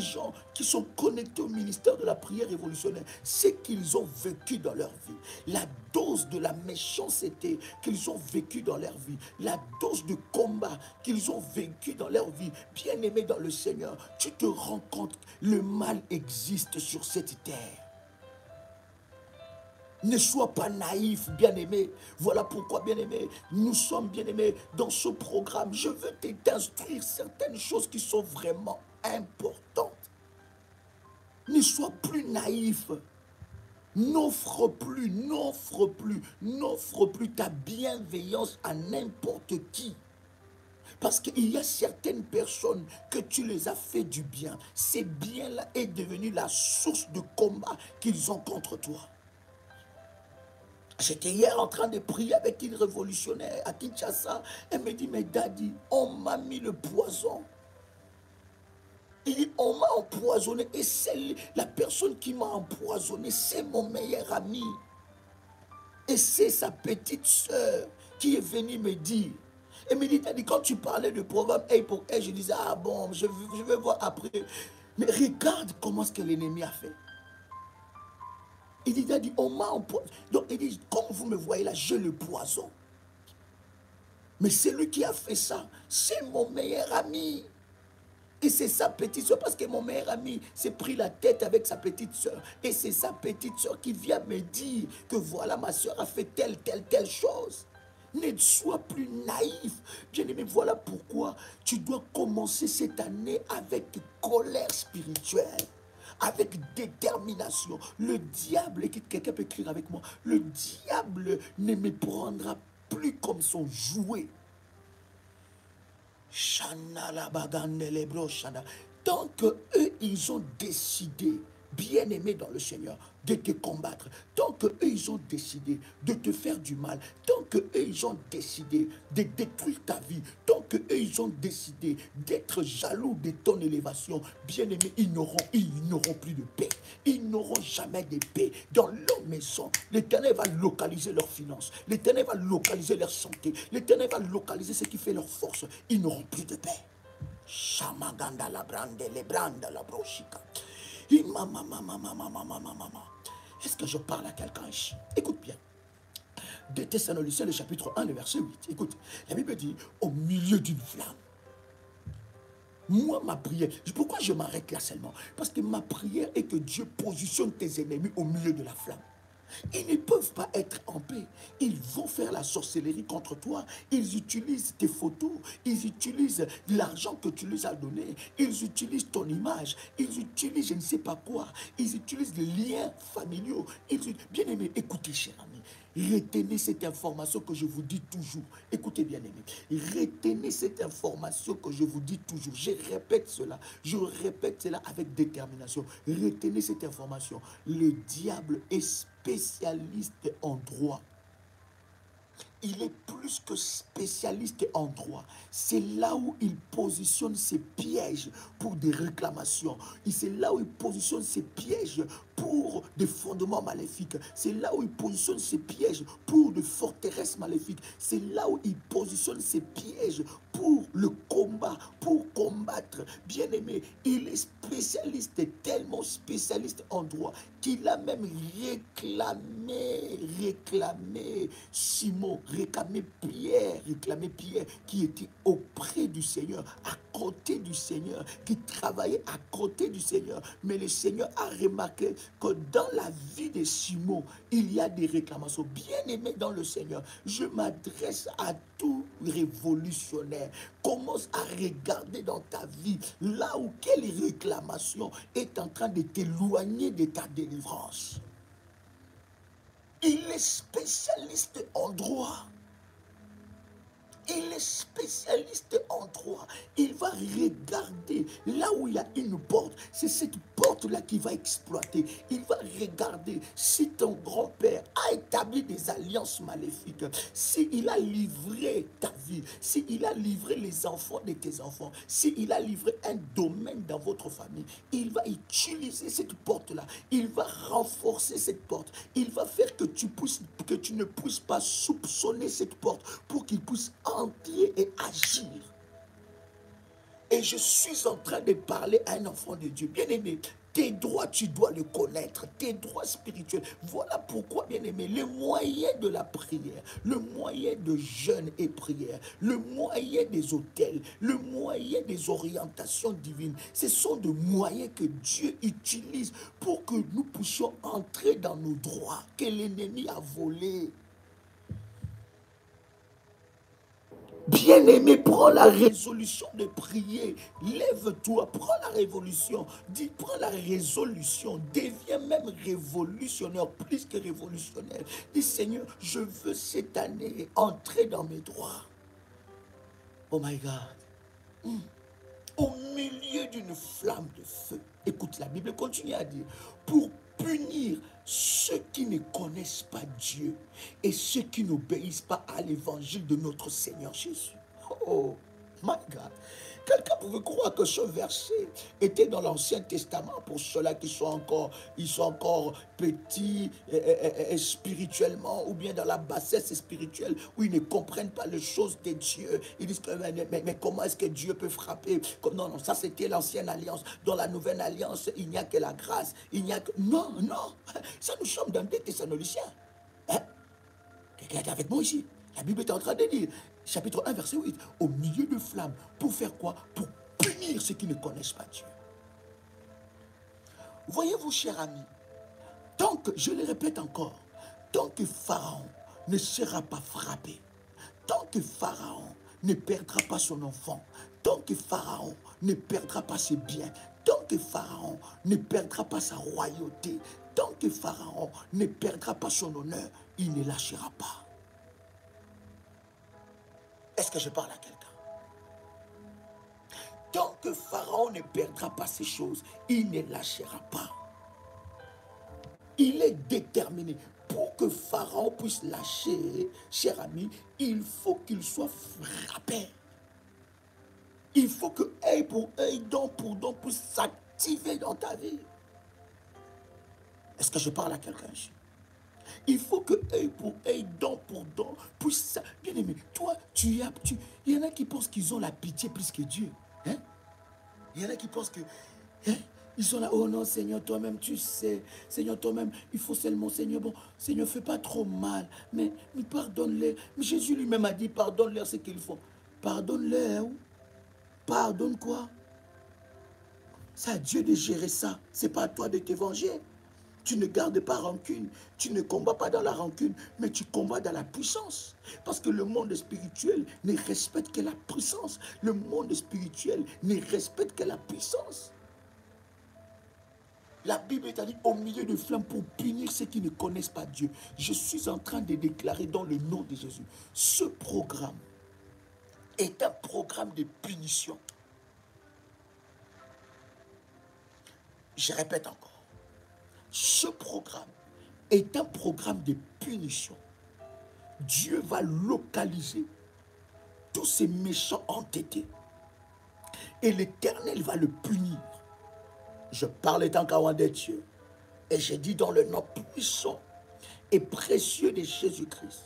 gens qui sont connectés au ministère de la prière révolutionnaire, c'est qu'ils ont vécu dans leur vie. La dose de la méchanceté qu'ils ont vécu dans leur vie, la dose de combat qu'ils ont vécu dans leur vie, bien aimé dans le Seigneur, tu te rends compte que le mal existe sur cette terre. Ne sois pas naïf, bien-aimé. Voilà pourquoi, bien-aimé, nous sommes bien-aimés dans ce programme. Je veux t'instruire certaines choses qui sont vraiment importantes. Ne sois plus naïf. N'offre plus ta bienveillance à n'importe qui. Parce qu'il y a certaines personnes que tu les as fait du bien. Ce bien-là est devenu la source de combat qu'ils ont contre toi. J'étais hier en train de prier avec une révolutionnaire à Kinshasa. Elle me dit, mais Daddy, on m'a mis le poison. Il dit, on m'a empoisonné. Et c'est la personne qui m'a empoisonné, c'est mon meilleur ami. Et c'est sa petite soeur qui est venue me dire. Elle me dit, Daddy, quand tu parlais de programme A pour A, je disais, ah bon, je vais voir après. Mais regarde comment ce que l'ennemi a fait. Il dit, Daddy, on m'a empoisonné. Donc, il dit, comme vous me voyez là, j'ai le poison. Mais celui qui a fait ça, c'est mon meilleur ami. Et c'est sa petite soeur, parce que mon meilleur ami s'est pris la tête avec sa petite soeur. Et c'est sa petite soeur qui vient me dire que voilà, ma soeur a fait telle chose. Ne sois plus naïf. Bien-aimé, voilà pourquoi tu dois commencer cette année avec colère spirituelle. Avec détermination. Le diable, quelqu'un peut écrire avec moi, le diable ne me prendra plus comme son jouet. Tant que eux, ils ont décidé bien-aimé dans le Seigneur, de te combattre, tant qu'eux, ils ont décidé de te faire du mal, tant qu'eux, ils ont décidé de détruire ta vie, tant qu'eux, ils ont décidé d'être jaloux de ton élévation, bien-aimé, ils n'auront plus de paix. Ils n'auront jamais de paix. Dans leur maison, l'Éternel va localiser leurs finances, l'Éternel va localiser leur santé, l'Éternel va localiser ce qui fait leur force. Ils n'auront plus de paix. Shamaganda la brande, les brandes la brochika. Est-ce que je parle à quelqu'un ici? Écoute bien. De Thessaloniciens, le chapitre 1, le verset 8. Écoute, la Bible dit, au milieu d'une flamme. Moi, ma prière, pourquoi je m'arrête là seulement? Parce que ma prière est que Dieu positionne tes ennemis au milieu de la flamme. Ils ne peuvent pas être en paix. Ils vont faire la sorcellerie contre toi. Ils utilisent tes photos. Ils utilisent l'argent que tu leur as donné. Ils utilisent ton image. Ils utilisent je ne sais pas quoi. Ils utilisent les liens familiaux. Bien aimé, écoutez, cher ami. Retenez cette information que je vous dis toujours. Écoutez bien aimé. Retenez cette information que je vous dis toujours. Je répète cela. Je répète cela avec détermination. Retenez cette information. Le diable est spécialiste en droit. Il est plus que spécialiste en droit. C'est là où il positionne ses pièges pour des réclamations. Et c'est là où il positionne ses pièges pour des fondements maléfiques. C'est là où il positionne ses pièges pour des forteresses maléfiques. C'est là où il positionne ses pièges pour le combat, pour combattre. Bien aimé, il est spécialiste, tellement spécialiste en droit qu'il a même réclamé Simon, réclamé Pierre qui était auprès du Seigneur, à côté du Seigneur, qui travaillait à côté du Seigneur. Mais le Seigneur a remarqué que dans la vie de Simon, il y a des réclamations. Bien aimé dans le Seigneur, je m'adresse à tout révolutionnaire. Commence à regarder dans ta vie là où quelle réclamation est en train de t'éloigner de ta délivrance. Il est spécialiste en droit. Il est spécialiste en droit. Il va regarder là où il y a une porte. C'est cette porte-là qu'il va exploiter. Il va regarder si ton grand-père a établi des alliances maléfiques, s'il a livré ta vie, s'il a livré les enfants de tes enfants, s'il a livré un domaine dans votre famille. Il va utiliser cette porte-là. Il va renforcer cette porte. Il va faire que tu ne puisses pas soupçonner cette porte pour qu'il puisse entrer et agir. Et je suis en train de parler à un enfant de Dieu. Bien-aimé, tes droits, tu dois le connaître. Tes droits spirituels. Voilà pourquoi, bien-aimé, le moyen de la prière, le moyen de jeûne et prière, le moyen des autels, le moyen des orientations divines, ce sont des moyens que Dieu utilise pour que nous puissions entrer dans nos droits que l'ennemi a volés. Bien-aimé, prends la résolution de prier. Lève-toi, prends la révolution. Prends la résolution. Deviens même révolutionnaire, plus que révolutionnaire. Dis, Seigneur, je veux cette année entrer dans mes droits. Oh my God. Au milieu d'une flamme de feu. Écoute, la Bible continue à dire, pour punir ceux qui ne connaissent pas Dieu et ceux qui n'obéissent pas à l'évangile de notre Seigneur Jésus. Oh my God. Quelqu'un pouvait croire que ce verset était dans l'Ancien Testament pour ceux-là qui sont encore, petits spirituellement, ou bien dans la bassesse spirituelle où ils ne comprennent pas les choses de Dieu. Ils disent que mais comment est-ce que Dieu peut frapper? Non, ça c'était l'ancienne alliance. Dans la nouvelle alliance, il n'y a que la grâce. Il n'y a que... Non, ça nous sommes dans 2 Thessaloniciens. Hein? Quelqu'un est avec moi ici. La Bible est en train de dire, chapitre 1, verset 8, au milieu de flammes, pour faire quoi? Pour punir ceux qui ne connaissent pas Dieu. Voyez-vous, cher ami, tant que, je le répète encore, tant que Pharaon ne sera pas frappé, tant que Pharaon ne perdra pas son enfant, tant que Pharaon ne perdra pas ses biens, tant que Pharaon ne perdra pas sa royauté, tant que Pharaon ne perdra pas son honneur, il ne lâchera pas. Est-ce que je parle à quelqu'un? Tant que Pharaon ne perdra pas ces choses, il ne lâchera pas. Il est déterminé. Pour que Pharaon puisse lâcher, cher ami, il faut qu'il soit frappé. Il faut que œil pour œil, dent pour dent puisse s'activer dans ta vie. Est-ce que je parle à quelqu'un ici? Il faut que œil pour œil, dent pour dent puisse... Bien aimé, toi, il y en a qui pensent qu'ils ont la pitié plus que Dieu. Hein? Il y en a qui pensent que... Hein? Ils sont là, oh non, Seigneur, toi-même, tu sais. Seigneur, toi-même, il faut seulement, Seigneur, bon, Seigneur, fais pas trop mal. Mais pardonne-les. Mais Jésus lui-même a dit, pardonne-leur ce qu'ils font. Pardonne-leur. Pardonne quoi? C'est à Dieu de gérer ça. C'est pas à toi de te venger. Tu ne gardes pas rancune. Tu ne combats pas dans la rancune, mais tu combats dans la puissance. Parce que le monde spirituel ne respecte que la puissance. Le monde spirituel ne respecte que la puissance. La Bible est dit au milieu de flammes pour punir ceux qui ne connaissent pas Dieu. Je suis en train de déclarer dans le nom de Jésus, ce programme est un programme de punition. Je répète encore, ce programme est un programme de punition. Dieu va localiser tous ces méchants entêtés et l'Éternel va le punir. Je parle étant qu'à de Dieu. Et j'ai dit dans le nom puissant et précieux de Jésus-Christ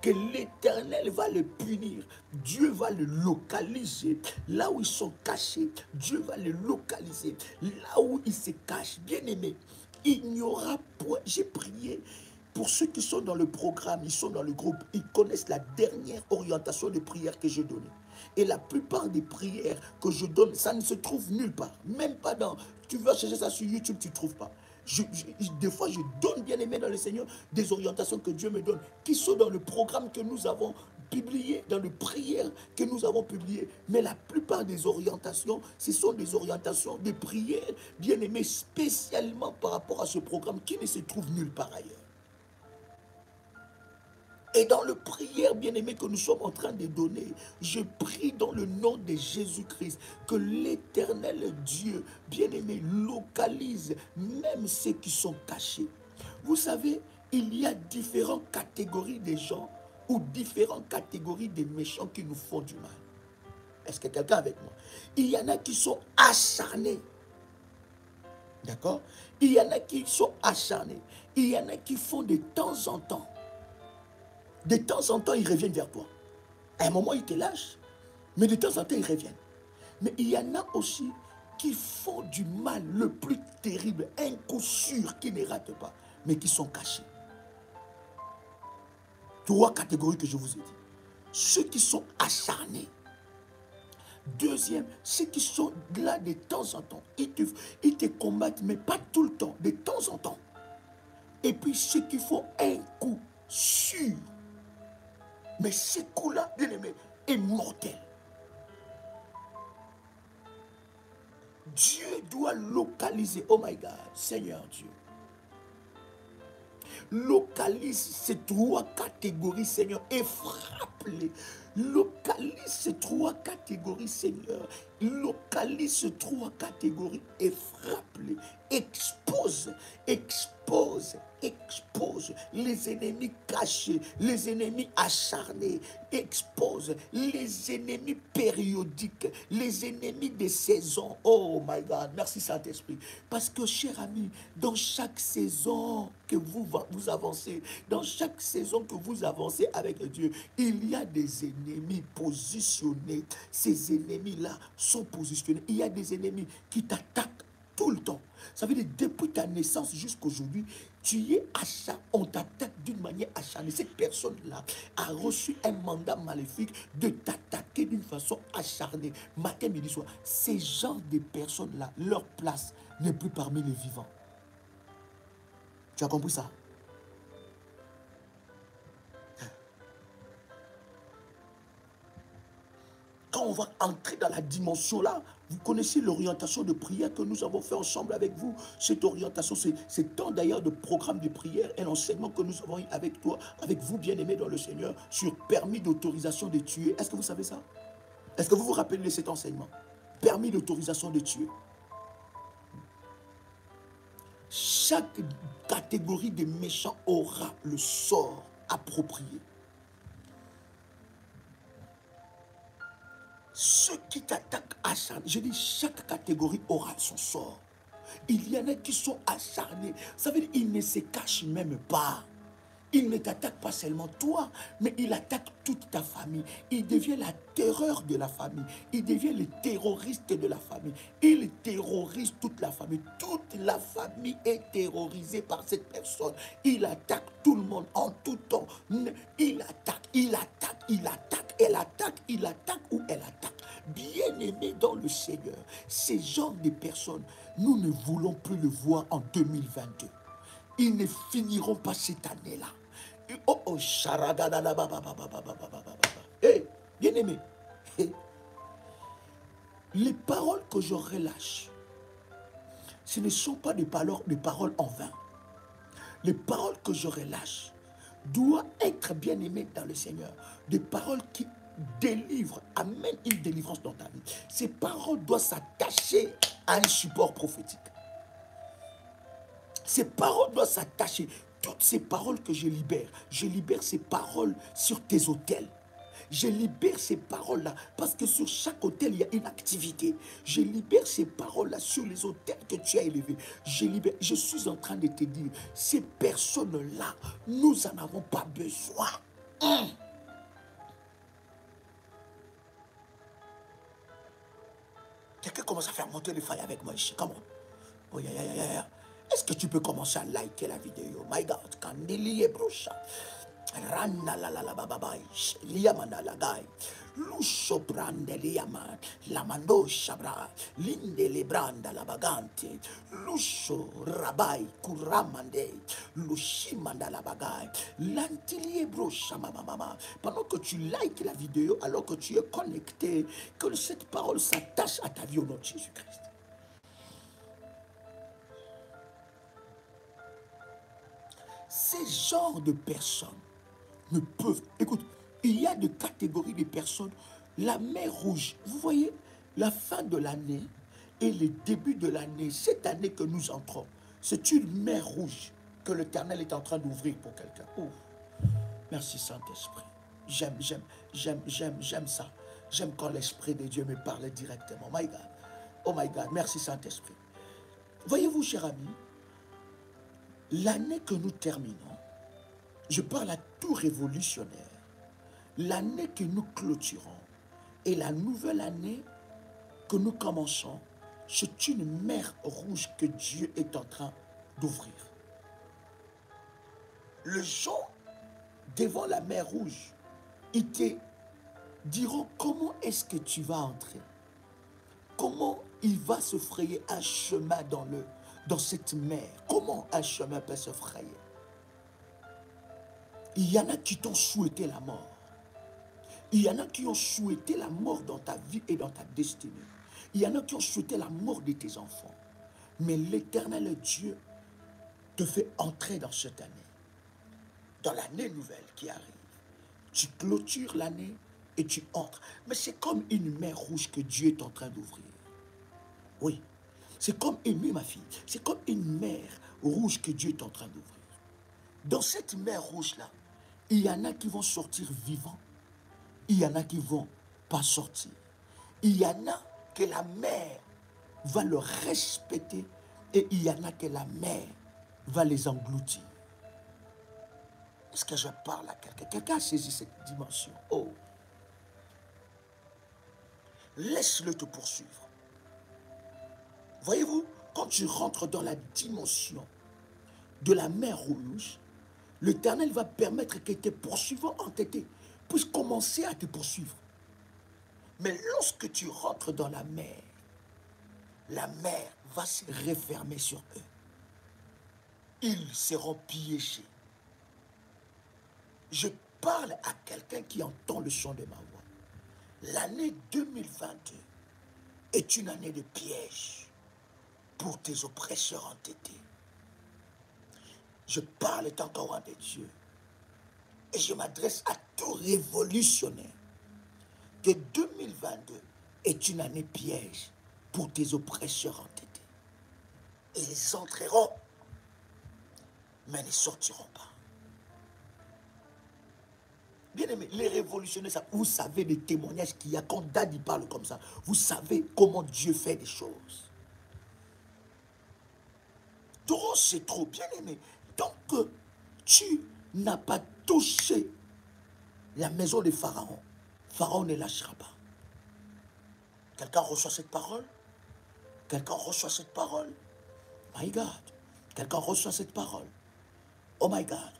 que l'Éternel va le punir. Dieu va le localiser. Là où ils sont cachés, Dieu va le localiser. Là où ils se cachent, bien aimé, il n'y aura point. J'ai prié pour ceux qui sont dans le programme, ils sont dans le groupe, ils connaissent la dernière orientation de prière que j'ai donnée. Et la plupart des prières que je donne, ça ne se trouve nulle part. Même pas dans... Tu vas chercher ça sur YouTube, tu ne trouves pas. Des fois, je donne, bien aimé dans le Seigneur, des orientations que Dieu me donne, qui sont dans le programme que nous avons publié, dans les prières que nous avons publiées. Mais la plupart des orientations, ce sont des orientations de prières, bien aimées, spécialement par rapport à ce programme qui ne se trouve nulle part ailleurs. Et dans le prière, bien-aimé, que nous sommes en train de donner, je prie dans le nom de Jésus-Christ que l'Éternel Dieu, bien-aimé, localise même ceux qui sont cachés. Vous savez, il y a différentes catégories de gens ou différentes catégories de méchants qui nous font du mal. Est-ce que quelqu'un est avec moi? Il y en a qui sont acharnés. D'accord? Il y en a qui sont acharnés. Il y en a qui font de temps en temps. De temps en temps, ils reviennent vers toi. À un moment, ils te lâchent. Mais de temps en temps, ils reviennent. Mais il y en a aussi qui font du mal le plus terrible, un coup sûr, qui ne ratent pas, mais qui sont cachés. 3 catégories que je vous ai dit. Ceux qui sont acharnés. Deuxième, ceux qui sont là de temps en temps. Ils te combattent, mais pas tout le temps, de temps en temps. Et puis ceux qui font un coup sûr. Mais ce coup-là, bien aimé, est mortel. Dieu doit localiser, oh my God, Seigneur Dieu. Localise ces 3 catégories, Seigneur, et frappe-les. Localise ces 3 catégories, Seigneur. Localise ces 3 catégories et frappe-les. Expose, expose, expose les ennemis cachés, les ennemis acharnés. Expose les ennemis périodiques, les ennemis des saisons. Oh my God, merci Saint-Esprit. Parce que, cher ami, dans chaque saison que vous avancez, dans chaque saison que vous avancez avec Dieu, il y a des ennemis positionnés. Ces ennemis-là sont positionnés. Il y a des ennemis qui t'attaquent tout le temps. Ça veut dire, depuis ta naissance jusqu'à aujourd'hui, tu es acharné, on t'attaque d'une manière acharnée. Cette personne-là a reçu un mandat maléfique de t'attaquer d'une façon acharnée. Matin, midi, soir. Ces genres de personnes-là, leur place n'est plus parmi les vivants. Tu as compris ça? Quand on va entrer dans la dimension là, vous connaissez l'orientation de prière que nous avons fait ensemble avec vous. Cette orientation, c'est tant d'ailleurs de programme de prière et l'enseignement que nous avons eu avec toi, avec vous bien-aimés dans le Seigneur, sur permis d'autorisation de tuer. Est-ce que vous savez ça? Est-ce que vous vous rappelez de cet enseignement? Permis d'autorisation de tuer. Chaque catégorie de méchants aura le sort approprié. Ceux qui t'attaquent acharnés, je dis chaque catégorie aura son sort. Il y en a qui sont acharnés. Ça veut dire qu'ils ne se cachent même pas. Il ne t'attaque pas seulement toi, mais il attaque toute ta famille. Il devient la terreur de la famille. Il devient le terroriste de la famille. Il terrorise toute la famille. Toute la famille est terrorisée par cette personne. Il attaque tout le monde en tout temps. Il attaque, il attaque, il attaque, elle attaque, il attaque ou elle attaque. Bien-aimés dans le Seigneur, ces genres de personnes, nous ne voulons plus le voir en 2022. Ils ne finiront pas cette année-là. Oh, oh, hey, bien-aimé, hey, les paroles que je relâche, ce ne sont pas des paroles en vain. Les paroles que je relâche doivent être bien-aimées dans le Seigneur. Des paroles qui délivrent, amènent une délivrance dans ta vie. Ces paroles doivent s'attacher à un support prophétique. Ces paroles doivent s'attacher. Toutes ces paroles que je libère ces paroles sur tes autels. Je libère ces paroles-là parce que sur chaque autel, il y a une activité. Je libère ces paroles-là sur les autels que tu as élevés. Je suis en train de te dire, ces personnes-là, nous n'en avons pas besoin. Quelqu'un commence à faire monter le feu avec moi ici. Comment? Oh, est-ce que tu peux commencer à liker la vidéo? My God, Kandili Brosha. Randa la la la babai, liamana la gai, lusso brande liaman, lamando shabra, linde le branda la bagante, lusso rabai kuramande, lushimanda la bagai, lantilie brosha mama. Pendant que tu likes la vidéo, alors que tu es connecté, que cette parole s'attache à ta vie au nom de Jésus-Christ. Ces genres de personnes ne peuvent... Écoute, il y a des catégories de personnes. La mer rouge, vous voyez, la fin de l'année et le début de l'année, cette année que nous entrons, c'est une mer rouge que l'Éternel est en train d'ouvrir pour quelqu'un. Oh, merci Saint-Esprit. J'aime ça. J'aime quand l'Esprit de Dieu me parle directement. My God. Oh my God, merci Saint-Esprit. Voyez-vous, cher ami, l'année que nous terminons, je parle à tout révolutionnaire. L'année que nous clôturons et la nouvelle année que nous commençons, c'est une mer rouge que Dieu est en train d'ouvrir. Les gens devant la mer rouge, ils te diront comment est-ce que tu vas entrer. Comment il va se frayer un chemin dans cette mer. Comment un chemin peut se frayer? Il y en a qui t'ont souhaité la mort. Il y en a qui ont souhaité la mort dans ta vie et dans ta destinée. Il y en a qui ont souhaité la mort de tes enfants. Mais l'Éternel Dieu te fait entrer dans cette année. Dans l'année nouvelle qui arrive. Tu clôtures l'année et tu entres. Mais c'est comme une mer rouge que Dieu est en train d'ouvrir. Oui. C'est comme, aimez ma fille, c'est comme une mer rouge que Dieu est en train d'ouvrir. Dans cette mer rouge-là, il y en a qui vont sortir vivants. Il y en a qui ne vont pas sortir. Il y en a que la mer va le respecter et il y en a que la mer va les engloutir. Est-ce que je parle à quelqu'un? Quelqu'un a saisi cette dimension? Oh! Laisse-le te poursuivre. Voyez-vous, quand tu rentres dans la dimension de la mer rouge, l'Éternel va permettre que tes poursuivants entêtés puissent commencer à te poursuivre. Mais lorsque tu rentres dans la mer va se refermer sur eux. Ils seront piégés. Je parle à quelqu'un qui entend le son de ma voix. L'année 2022 est une année de piège pour tes oppresseurs entêtés. Je parle étant roi de Dieu. Et je m'adresse à tout révolutionnaire. Que 2022 est une année piège pour tes oppresseurs entêtés. Et ils entreront mais ne sortiront pas. Bien aimé, les révolutionnaires, vous savez les témoignages qu'il y a quand Daddy parle comme ça. Vous savez comment Dieu fait des choses. Trop, c'est trop, bien aimé. Donc, tu n'as pas touché la maison de Pharaon. Pharaon ne lâchera pas. Quelqu'un reçoit cette parole? Quelqu'un reçoit cette parole? My God. Quelqu'un reçoit cette parole? Oh my God.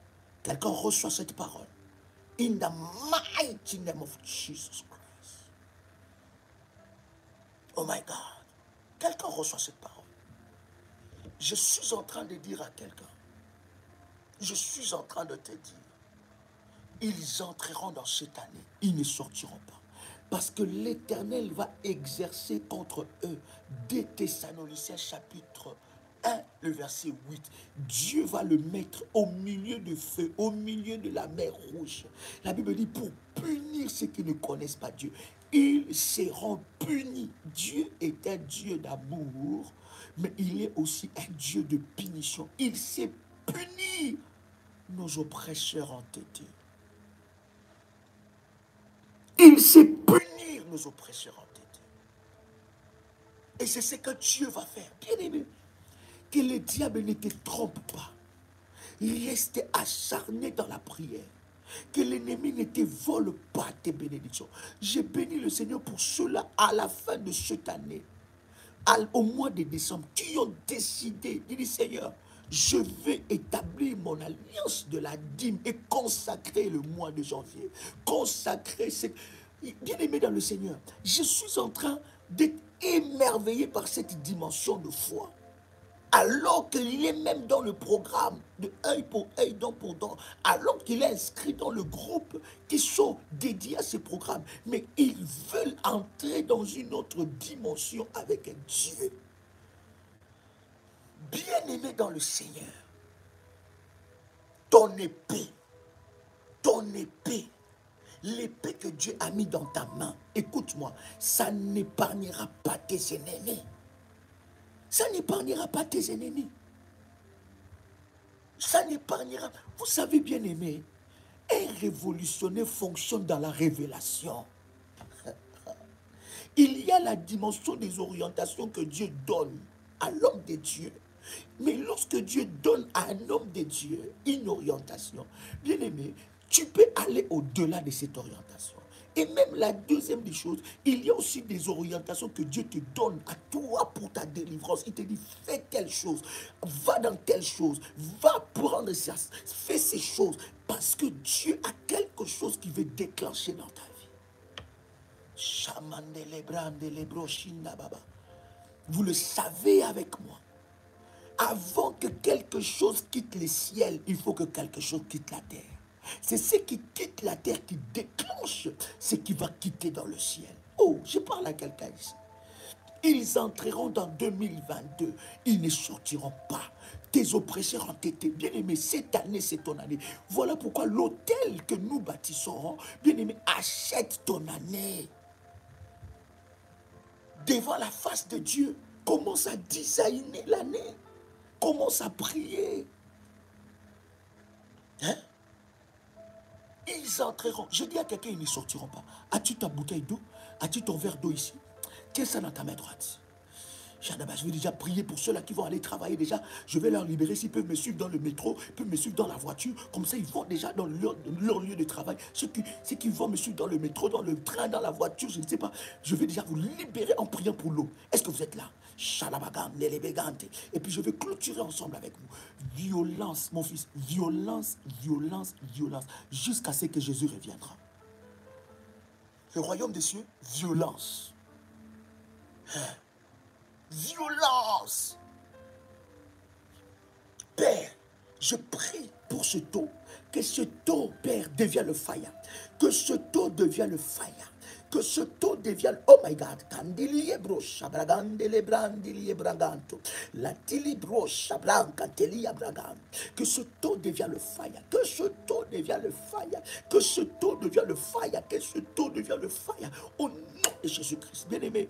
Quelqu'un reçoit cette parole? In the mighty name of Jesus Christ. Oh my God. Quelqu'un reçoit cette parole? Je suis en train de dire à quelqu'un, je suis en train de te dire, ils entreront dans cette année, ils ne sortiront pas. Parce que l'Éternel va exercer contre eux, dès Thessaloniciens chapitre 1, le verset 8. Dieu va le mettre au milieu du feu, au milieu de la mer Rouge. La Bible dit, pour punir ceux qui ne connaissent pas Dieu, ils seront punis. Dieu est un Dieu d'amour, mais il est aussi un Dieu de punition. Il sait punir nos oppresseurs entêtés. Il sait punir nos oppresseurs entêtés. Et c'est ce que Dieu va faire. Bien aimé, que le diable ne te trompe pas. Reste acharné dans la prière. Que l'ennemi ne te vole pas tes bénédictions. J'ai béni le Seigneur pour cela à la fin de cette année. Au mois de décembre, qui ont décidé, dit Seigneur, je vais établir mon alliance de la dîme et consacrer le mois de janvier. Consacrer, bien aimé dans le Seigneur, je suis en train d'être émerveillé par cette dimension de foi. Alors qu'il est même dans le programme de œil pour œil, dent pour dent, alors qu'il est inscrit dans le groupe qui sont dédiés à ce programme, mais ils veulent entrer dans une autre dimension avec un Dieu. Bien-aimé dans le Seigneur, ton épée, l'épée que Dieu a mis dans ta main, écoute-moi, ça n'épargnera pas tes ennemis. Ça n'épargnera pas tes ennemis. Ça n'épargnera. Vous savez, bien aimé, un révolutionnaire fonctionne dans la révélation. Il y a la dimension des orientations que Dieu donne à l'homme de Dieu. Mais lorsque Dieu donne à un homme de Dieu une orientation, bien aimé, tu peux aller au-delà de cette orientation. Et même la deuxième des choses, il y a aussi des orientations que Dieu te donne à toi pour ta délivrance. Il te dit, fais telle chose, va dans telle chose, va prendre ça, fais ces choses, parce que Dieu a quelque chose qui veut déclencher dans ta vie. Vous le savez avec moi. Avant que quelque chose quitte le ciel, il faut que quelque chose quitte la terre. C'est ce qui quitte la terre qui déclenche ce qui va quitter dans le ciel. Oh, je parle à quelqu'un ici. Ils entreront dans 2022. Ils ne sortiront pas. Tes oppresseurs ont été bien aimés. Cette année, c'est ton année. Voilà pourquoi l'autel que nous bâtisserons, bien aimé, achète ton année. Devant la face de Dieu, commence à designer l'année. Commence à prier. Hein? Ils entreront. Je dis à quelqu'un, ils ne sortiront pas. As-tu ta bouteille d'eau? As-tu ton verre d'eau ici? Tiens ça dans ta main droite. Je vais déjà prier pour ceux-là qui vont aller travailler déjà. Je vais leur libérer s'ils peuvent me suivre dans le métro, ils peuvent me suivre dans la voiture. Comme ça, ils vont déjà dans leur lieu de travail. Ceux qui vont me suivre dans le métro, dans le train, dans la voiture, je ne sais pas. Je vais déjà vous libérer en priant pour l'eau. Est-ce que vous êtes là? Et puis je vais clôturer ensemble avec vous. Violence, mon fils. Violence, violence, violence. Jusqu'à ce que Jésus reviendra. Le royaume des cieux, violence. Violence. Père, je prie pour ce taux, que ce taux, Père, devienne le fire. Que ce taux devienne le fire. Que ce taux devienne, oh my God, candilie brocha, bragandele brandilie braganto, la tili brocha, branca, telia bragan. Que ce taux devienne le fire. Que ce taux devienne le fire. Que ce taux devienne le fire. Que ce taux devienne le fire. Au nom de Jésus-Christ, bien-aimé.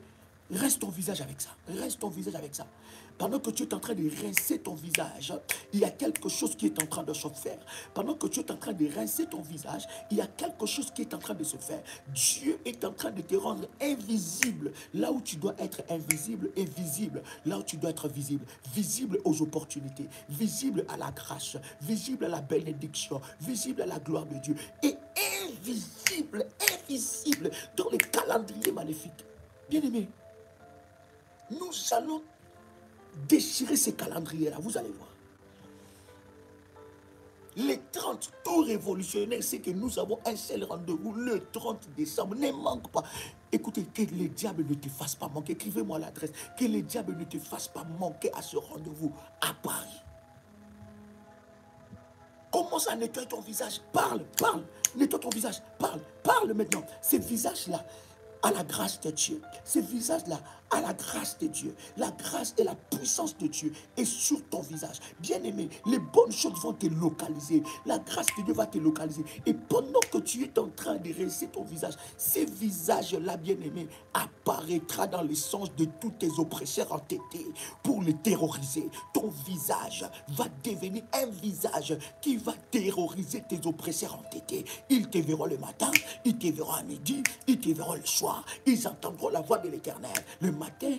Reste ton visage avec ça. Reste ton visage avec ça. Pendant que tu es en train de rincer ton visage, il y a quelque chose qui est en train de se faire. Pendant que tu es en train de rincer ton visage, il y a quelque chose qui est en train de se faire. Dieu est en train de te rendre invisible. Là où tu dois être invisible et visible. Là où tu dois être visible. Visible aux opportunités. Visible à la grâce. Visible à la bénédiction. Visible à la gloire de Dieu. Et invisible, invisible dans les calendriers maléfiques. Bien-aimés, nous allons déchirer ces calendriers-là, vous allez voir. Les 30, tout révolutionnaire, c'est que nous avons un seul rendez-vous le 30 décembre. Ne manque pas. Écoutez, que les diables ne te fassent pas manquer. Écrivez-moi l'adresse. Que les diables ne te fassent pas manquer à ce rendez-vous à Paris. Commence à nettoyer ton visage. Parle, parle. Nettoie ton visage. Parle, parle maintenant. Ces visages-là, à la grâce de Dieu. Ces visages-là, à la grâce de Dieu. La grâce et la puissance de Dieu est sur ton visage. Bien-aimé, les bonnes choses vont te localiser. La grâce de Dieu va te localiser. Et pendant que tu es en train de rincer ton visage, ces visages-là, bien-aimé, apparaîtra dans les sens de tous tes oppresseurs entêtés pour les terroriser. Ton visage va devenir un visage qui va terroriser tes oppresseurs entêtés. Ils te verront le matin, ils te verront à midi, ils te verront le soir. Ils entendront la voix de l'Éternel le matin,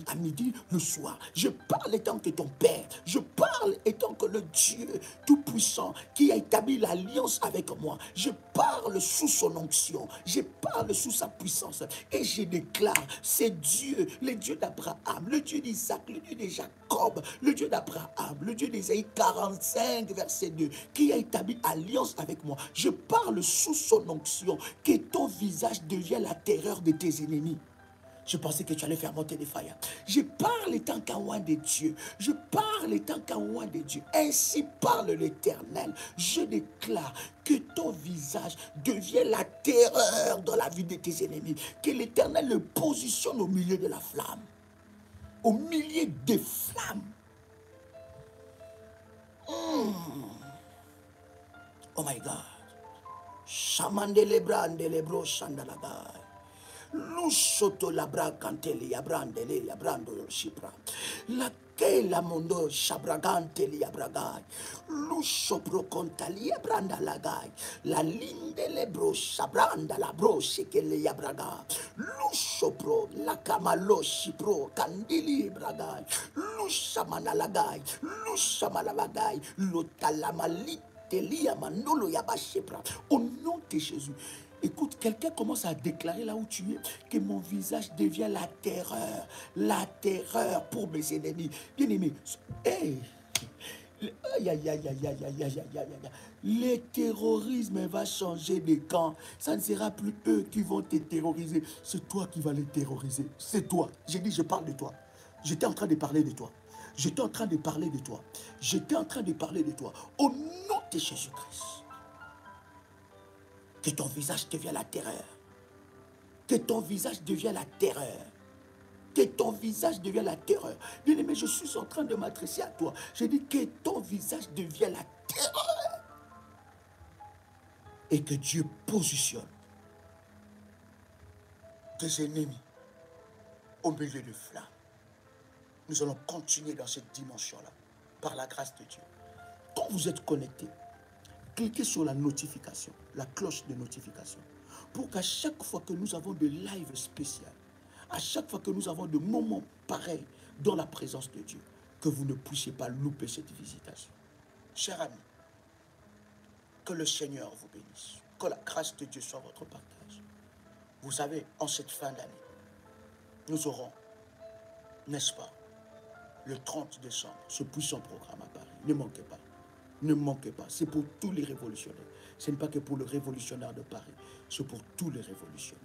à midi, le soir. Je parle étant que ton Père. Je parle étant que le Dieu Tout-Puissant qui a établi l'alliance avec moi. Je parle sous son onction. Je parle sous sa puissance. Et je déclare, c'est Dieu, le Dieu d'Abraham, le Dieu d'Isaac, le Dieu de Jacob, le Dieu d'Abraham, le Dieu d'Ésaïe 45, verset 2, qui a établi alliance avec moi. Je parle sous son onction, que ton visage devienne la terreur de tes ennemis. Je pensais que tu allais faire monter des failles. Je parle étant qu'un roi de Dieu. Je parle étant qu'un roi de Dieu. Ainsi parle l'Éternel. Je déclare que ton visage devienne la terreur dans la vie de tes ennemis. Que l'Éternel le positionne au milieu de la flamme. Au milieu des flammes. Oh my God. Shamandele brandele bro shandalagai. Lushoto labra canteli abrandele abrando shipra. La che la mondo shabraganteli abragai. Lusho pro contali abranda lagai. La lindele bro shabranda la bro shekele abraga. Lusho pro la camalo shipro candili abragai. Lusha manalagai. Lusha malalagai. Lotalamali. Au nom de Jésus. Écoute, quelqu'un commence à déclarer là où tu es que mon visage devient la terreur pour mes ennemis. Bien aimé, hey, le terrorisme va changer de camp. Ça ne sera plus eux qui vont te terroriser. C'est toi qui vas les terroriser. C'est toi. J'ai dit, je parle de toi. J'étais en train de parler de toi. J'étais en train de parler de toi. J'étais en train de parler de toi. Au nom de Jésus-Christ. Que ton visage devienne la terreur. Que ton visage devienne la terreur. Que ton visage devienne la terreur. Bien-aimé, je suis en train de m'adresser à toi. Je dis que ton visage devienne la terreur. Et que Dieu positionne tes ennemis au milieu de flammes. Nous allons continuer dans cette dimension-là, par la grâce de Dieu. Quand vous êtes connecté, cliquez sur la notification, la cloche de notification, pour qu'à chaque fois que nous avons des lives spéciaux, à chaque fois que nous avons des moments pareils dans la présence de Dieu, que vous ne puissiez pas louper cette visitation. Chers amis, que le Seigneur vous bénisse, que la grâce de Dieu soit votre partage. Vous savez, en cette fin d'année, nous aurons, n'est-ce pas, le 30 décembre, ce puissant programme à Paris. Ne manquez pas. Ne manquez pas. C'est pour tous les révolutionnaires. Ce n'est pas que pour le révolutionnaire de Paris. C'est pour tous les révolutionnaires.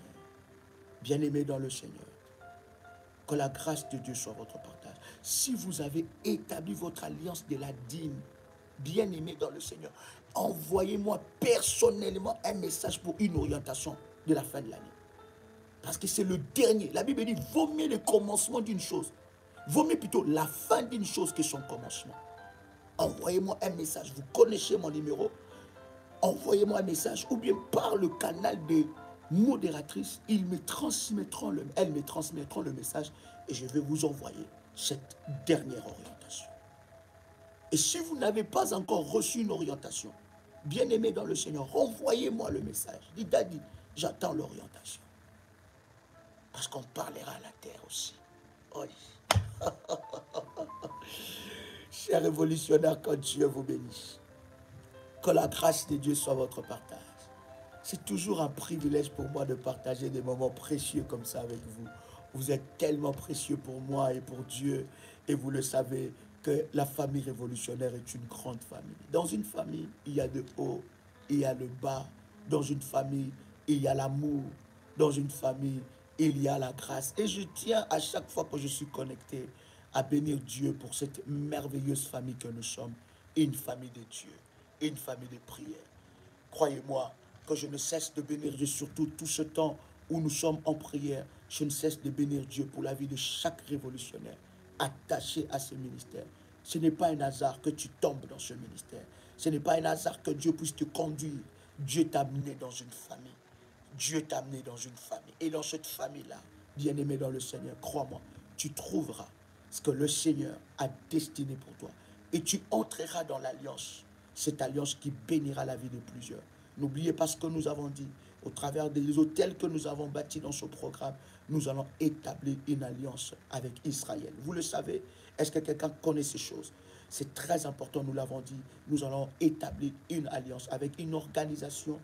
Bien-aimés dans le Seigneur, que la grâce de Dieu soit votre partage. Si vous avez établi votre alliance de la dîme, bien-aimés dans le Seigneur, envoyez-moi personnellement un message pour une orientation de la fin de l'année. Parce que c'est le dernier. La Bible dit, vaut mieux le commencement d'une chose. Vaut mieux plutôt la fin d'une chose que son commencement. Envoyez-moi un message. Vous connaissez mon numéro. Envoyez-moi un message ou bien par le canal de modératrices, elles me transmettront le message et je vais vous envoyer cette dernière orientation. Et si vous n'avez pas encore reçu une orientation, bien-aimé dans le Seigneur, renvoyez-moi le message. Dites, Daddy, j'attends l'orientation. Parce qu'on parlera à la terre aussi. Oui. Chers révolutionnaires, que Dieu vous bénisse. Que la grâce de Dieu soit votre partage. C'est toujours un privilège pour moi de partager des moments précieux comme ça avec vous. Vous êtes tellement précieux pour moi et pour Dieu. Et vous le savez que la famille révolutionnaire est une grande famille. Dans une famille, il y a le haut, il y a le bas. Dans une famille, il y a l'amour. Dans une famille, il y a la grâce. Et je tiens à chaque fois que je suis connecté à bénir Dieu pour cette merveilleuse famille que nous sommes. Une famille de Dieu, une famille de prière. Croyez-moi que je ne cesse de bénir Dieu, surtout tout ce temps où nous sommes en prière. Je ne cesse de bénir Dieu pour la vie de chaque révolutionnaire attaché à ce ministère. Ce n'est pas un hasard que tu tombes dans ce ministère. Ce n'est pas un hasard que Dieu puisse te conduire. Dieu t'a amené dans une famille. Dieu t'a amené dans une famille. Et dans cette famille-là, bien-aimé dans le Seigneur, crois-moi, tu trouveras ce que le Seigneur a destiné pour toi. Et tu entreras dans l'alliance. Cette alliance qui bénira la vie de plusieurs. N'oubliez pas ce que nous avons dit. Au travers des hôtels que nous avons bâtis dans ce programme, nous allons établir une alliance avec Israël. Vous le savez? Est-ce que quelqu'un connaît ces choses? C'est très important, nous l'avons dit. Nous allons établir une alliance avec une organisation,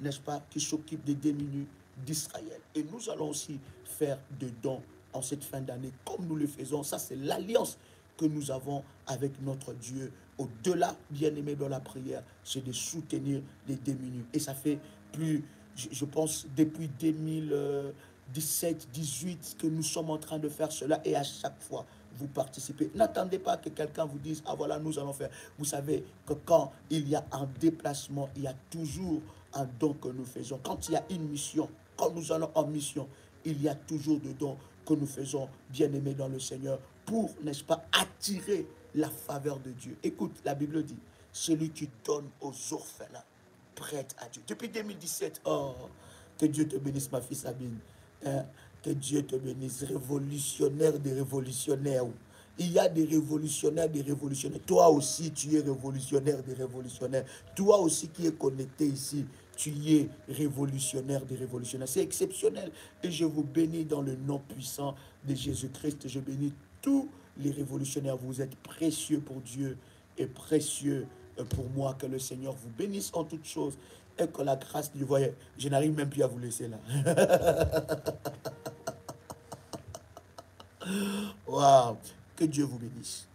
n'est-ce pas, qui s'occupe des démunis d'Israël. Et nous allons aussi faire des dons en cette fin d'année, comme nous le faisons. Ça, c'est l'alliance que nous avons avec notre Dieu. Au-delà, bien-aimé dans la prière, c'est de soutenir les démunis. Et ça fait plus, je pense, depuis 2017, 18 que nous sommes en train de faire cela. Et à chaque fois, vous participez. N'attendez pas que quelqu'un vous dise, ah voilà, nous allons faire. Vous savez que quand il y a un déplacement, il y a toujours un don que nous faisons. Quand il y a une mission, quand nous allons en mission, il y a toujours des dons que nous faisons, bien-aimés dans le Seigneur, pour, n'est-ce pas, attirer la faveur de Dieu. Écoute, la Bible dit, celui qui donne aux orphelins prête à Dieu. Depuis 2017, oh, que Dieu te bénisse, ma fille Sabine. Hein? Que Dieu te bénisse, révolutionnaire des révolutionnaires. Il y a des révolutionnaires, des révolutionnaires. Toi aussi, tu es révolutionnaire des révolutionnaires. Toi aussi qui es connecté ici, tu es révolutionnaire des révolutionnaires. C'est exceptionnel. Et je vous bénis dans le nom puissant de Jésus-Christ. Je bénis tous les révolutionnaires. Vous êtes précieux pour Dieu et précieux pour moi. Que le Seigneur vous bénisse en toutes choses. Et que la grâce du voyez, je n'arrive même plus à vous laisser là. Waouh! Que Dieu vous bénisse.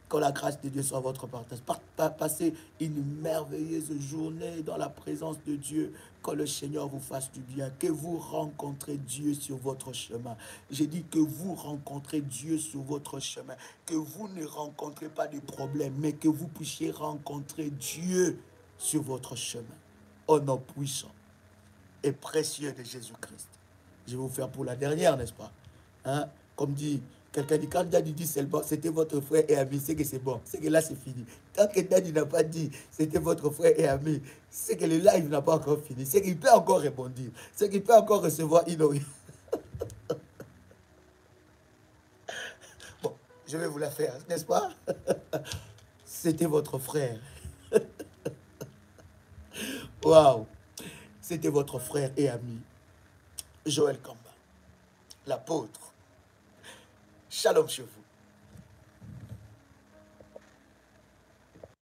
Que la grâce de Dieu soit votre partage. Passez une merveilleuse journée dans la présence de Dieu. Que le Seigneur vous fasse du bien. Que vous rencontrez Dieu sur votre chemin. J'ai dit que vous rencontrez Dieu sur votre chemin. Que vous ne rencontrez pas de problèmes, mais que vous puissiez rencontrer Dieu sur votre chemin. Au nom puissant et précieux de Jésus-Christ. Je vais vous faire pour la dernière, n'est-ce pas? Hein? Comme dit, quelqu'un dit, quand Daddy dit c'était votre frère et ami, c'est que c'est bon. C'est que là, c'est fini. Tant que Daddy n'a pas dit, c'était votre frère et ami, c'est que le live n'a pas encore fini. C'est qu'il peut encore répondre. C'est qu'il peut encore recevoir une oreille. Bon, je vais vous la faire, n'est-ce pas? C'était votre frère. Waouh! C'était votre frère et ami, Joël Kamba, l'apôtre. Shalom chez vous.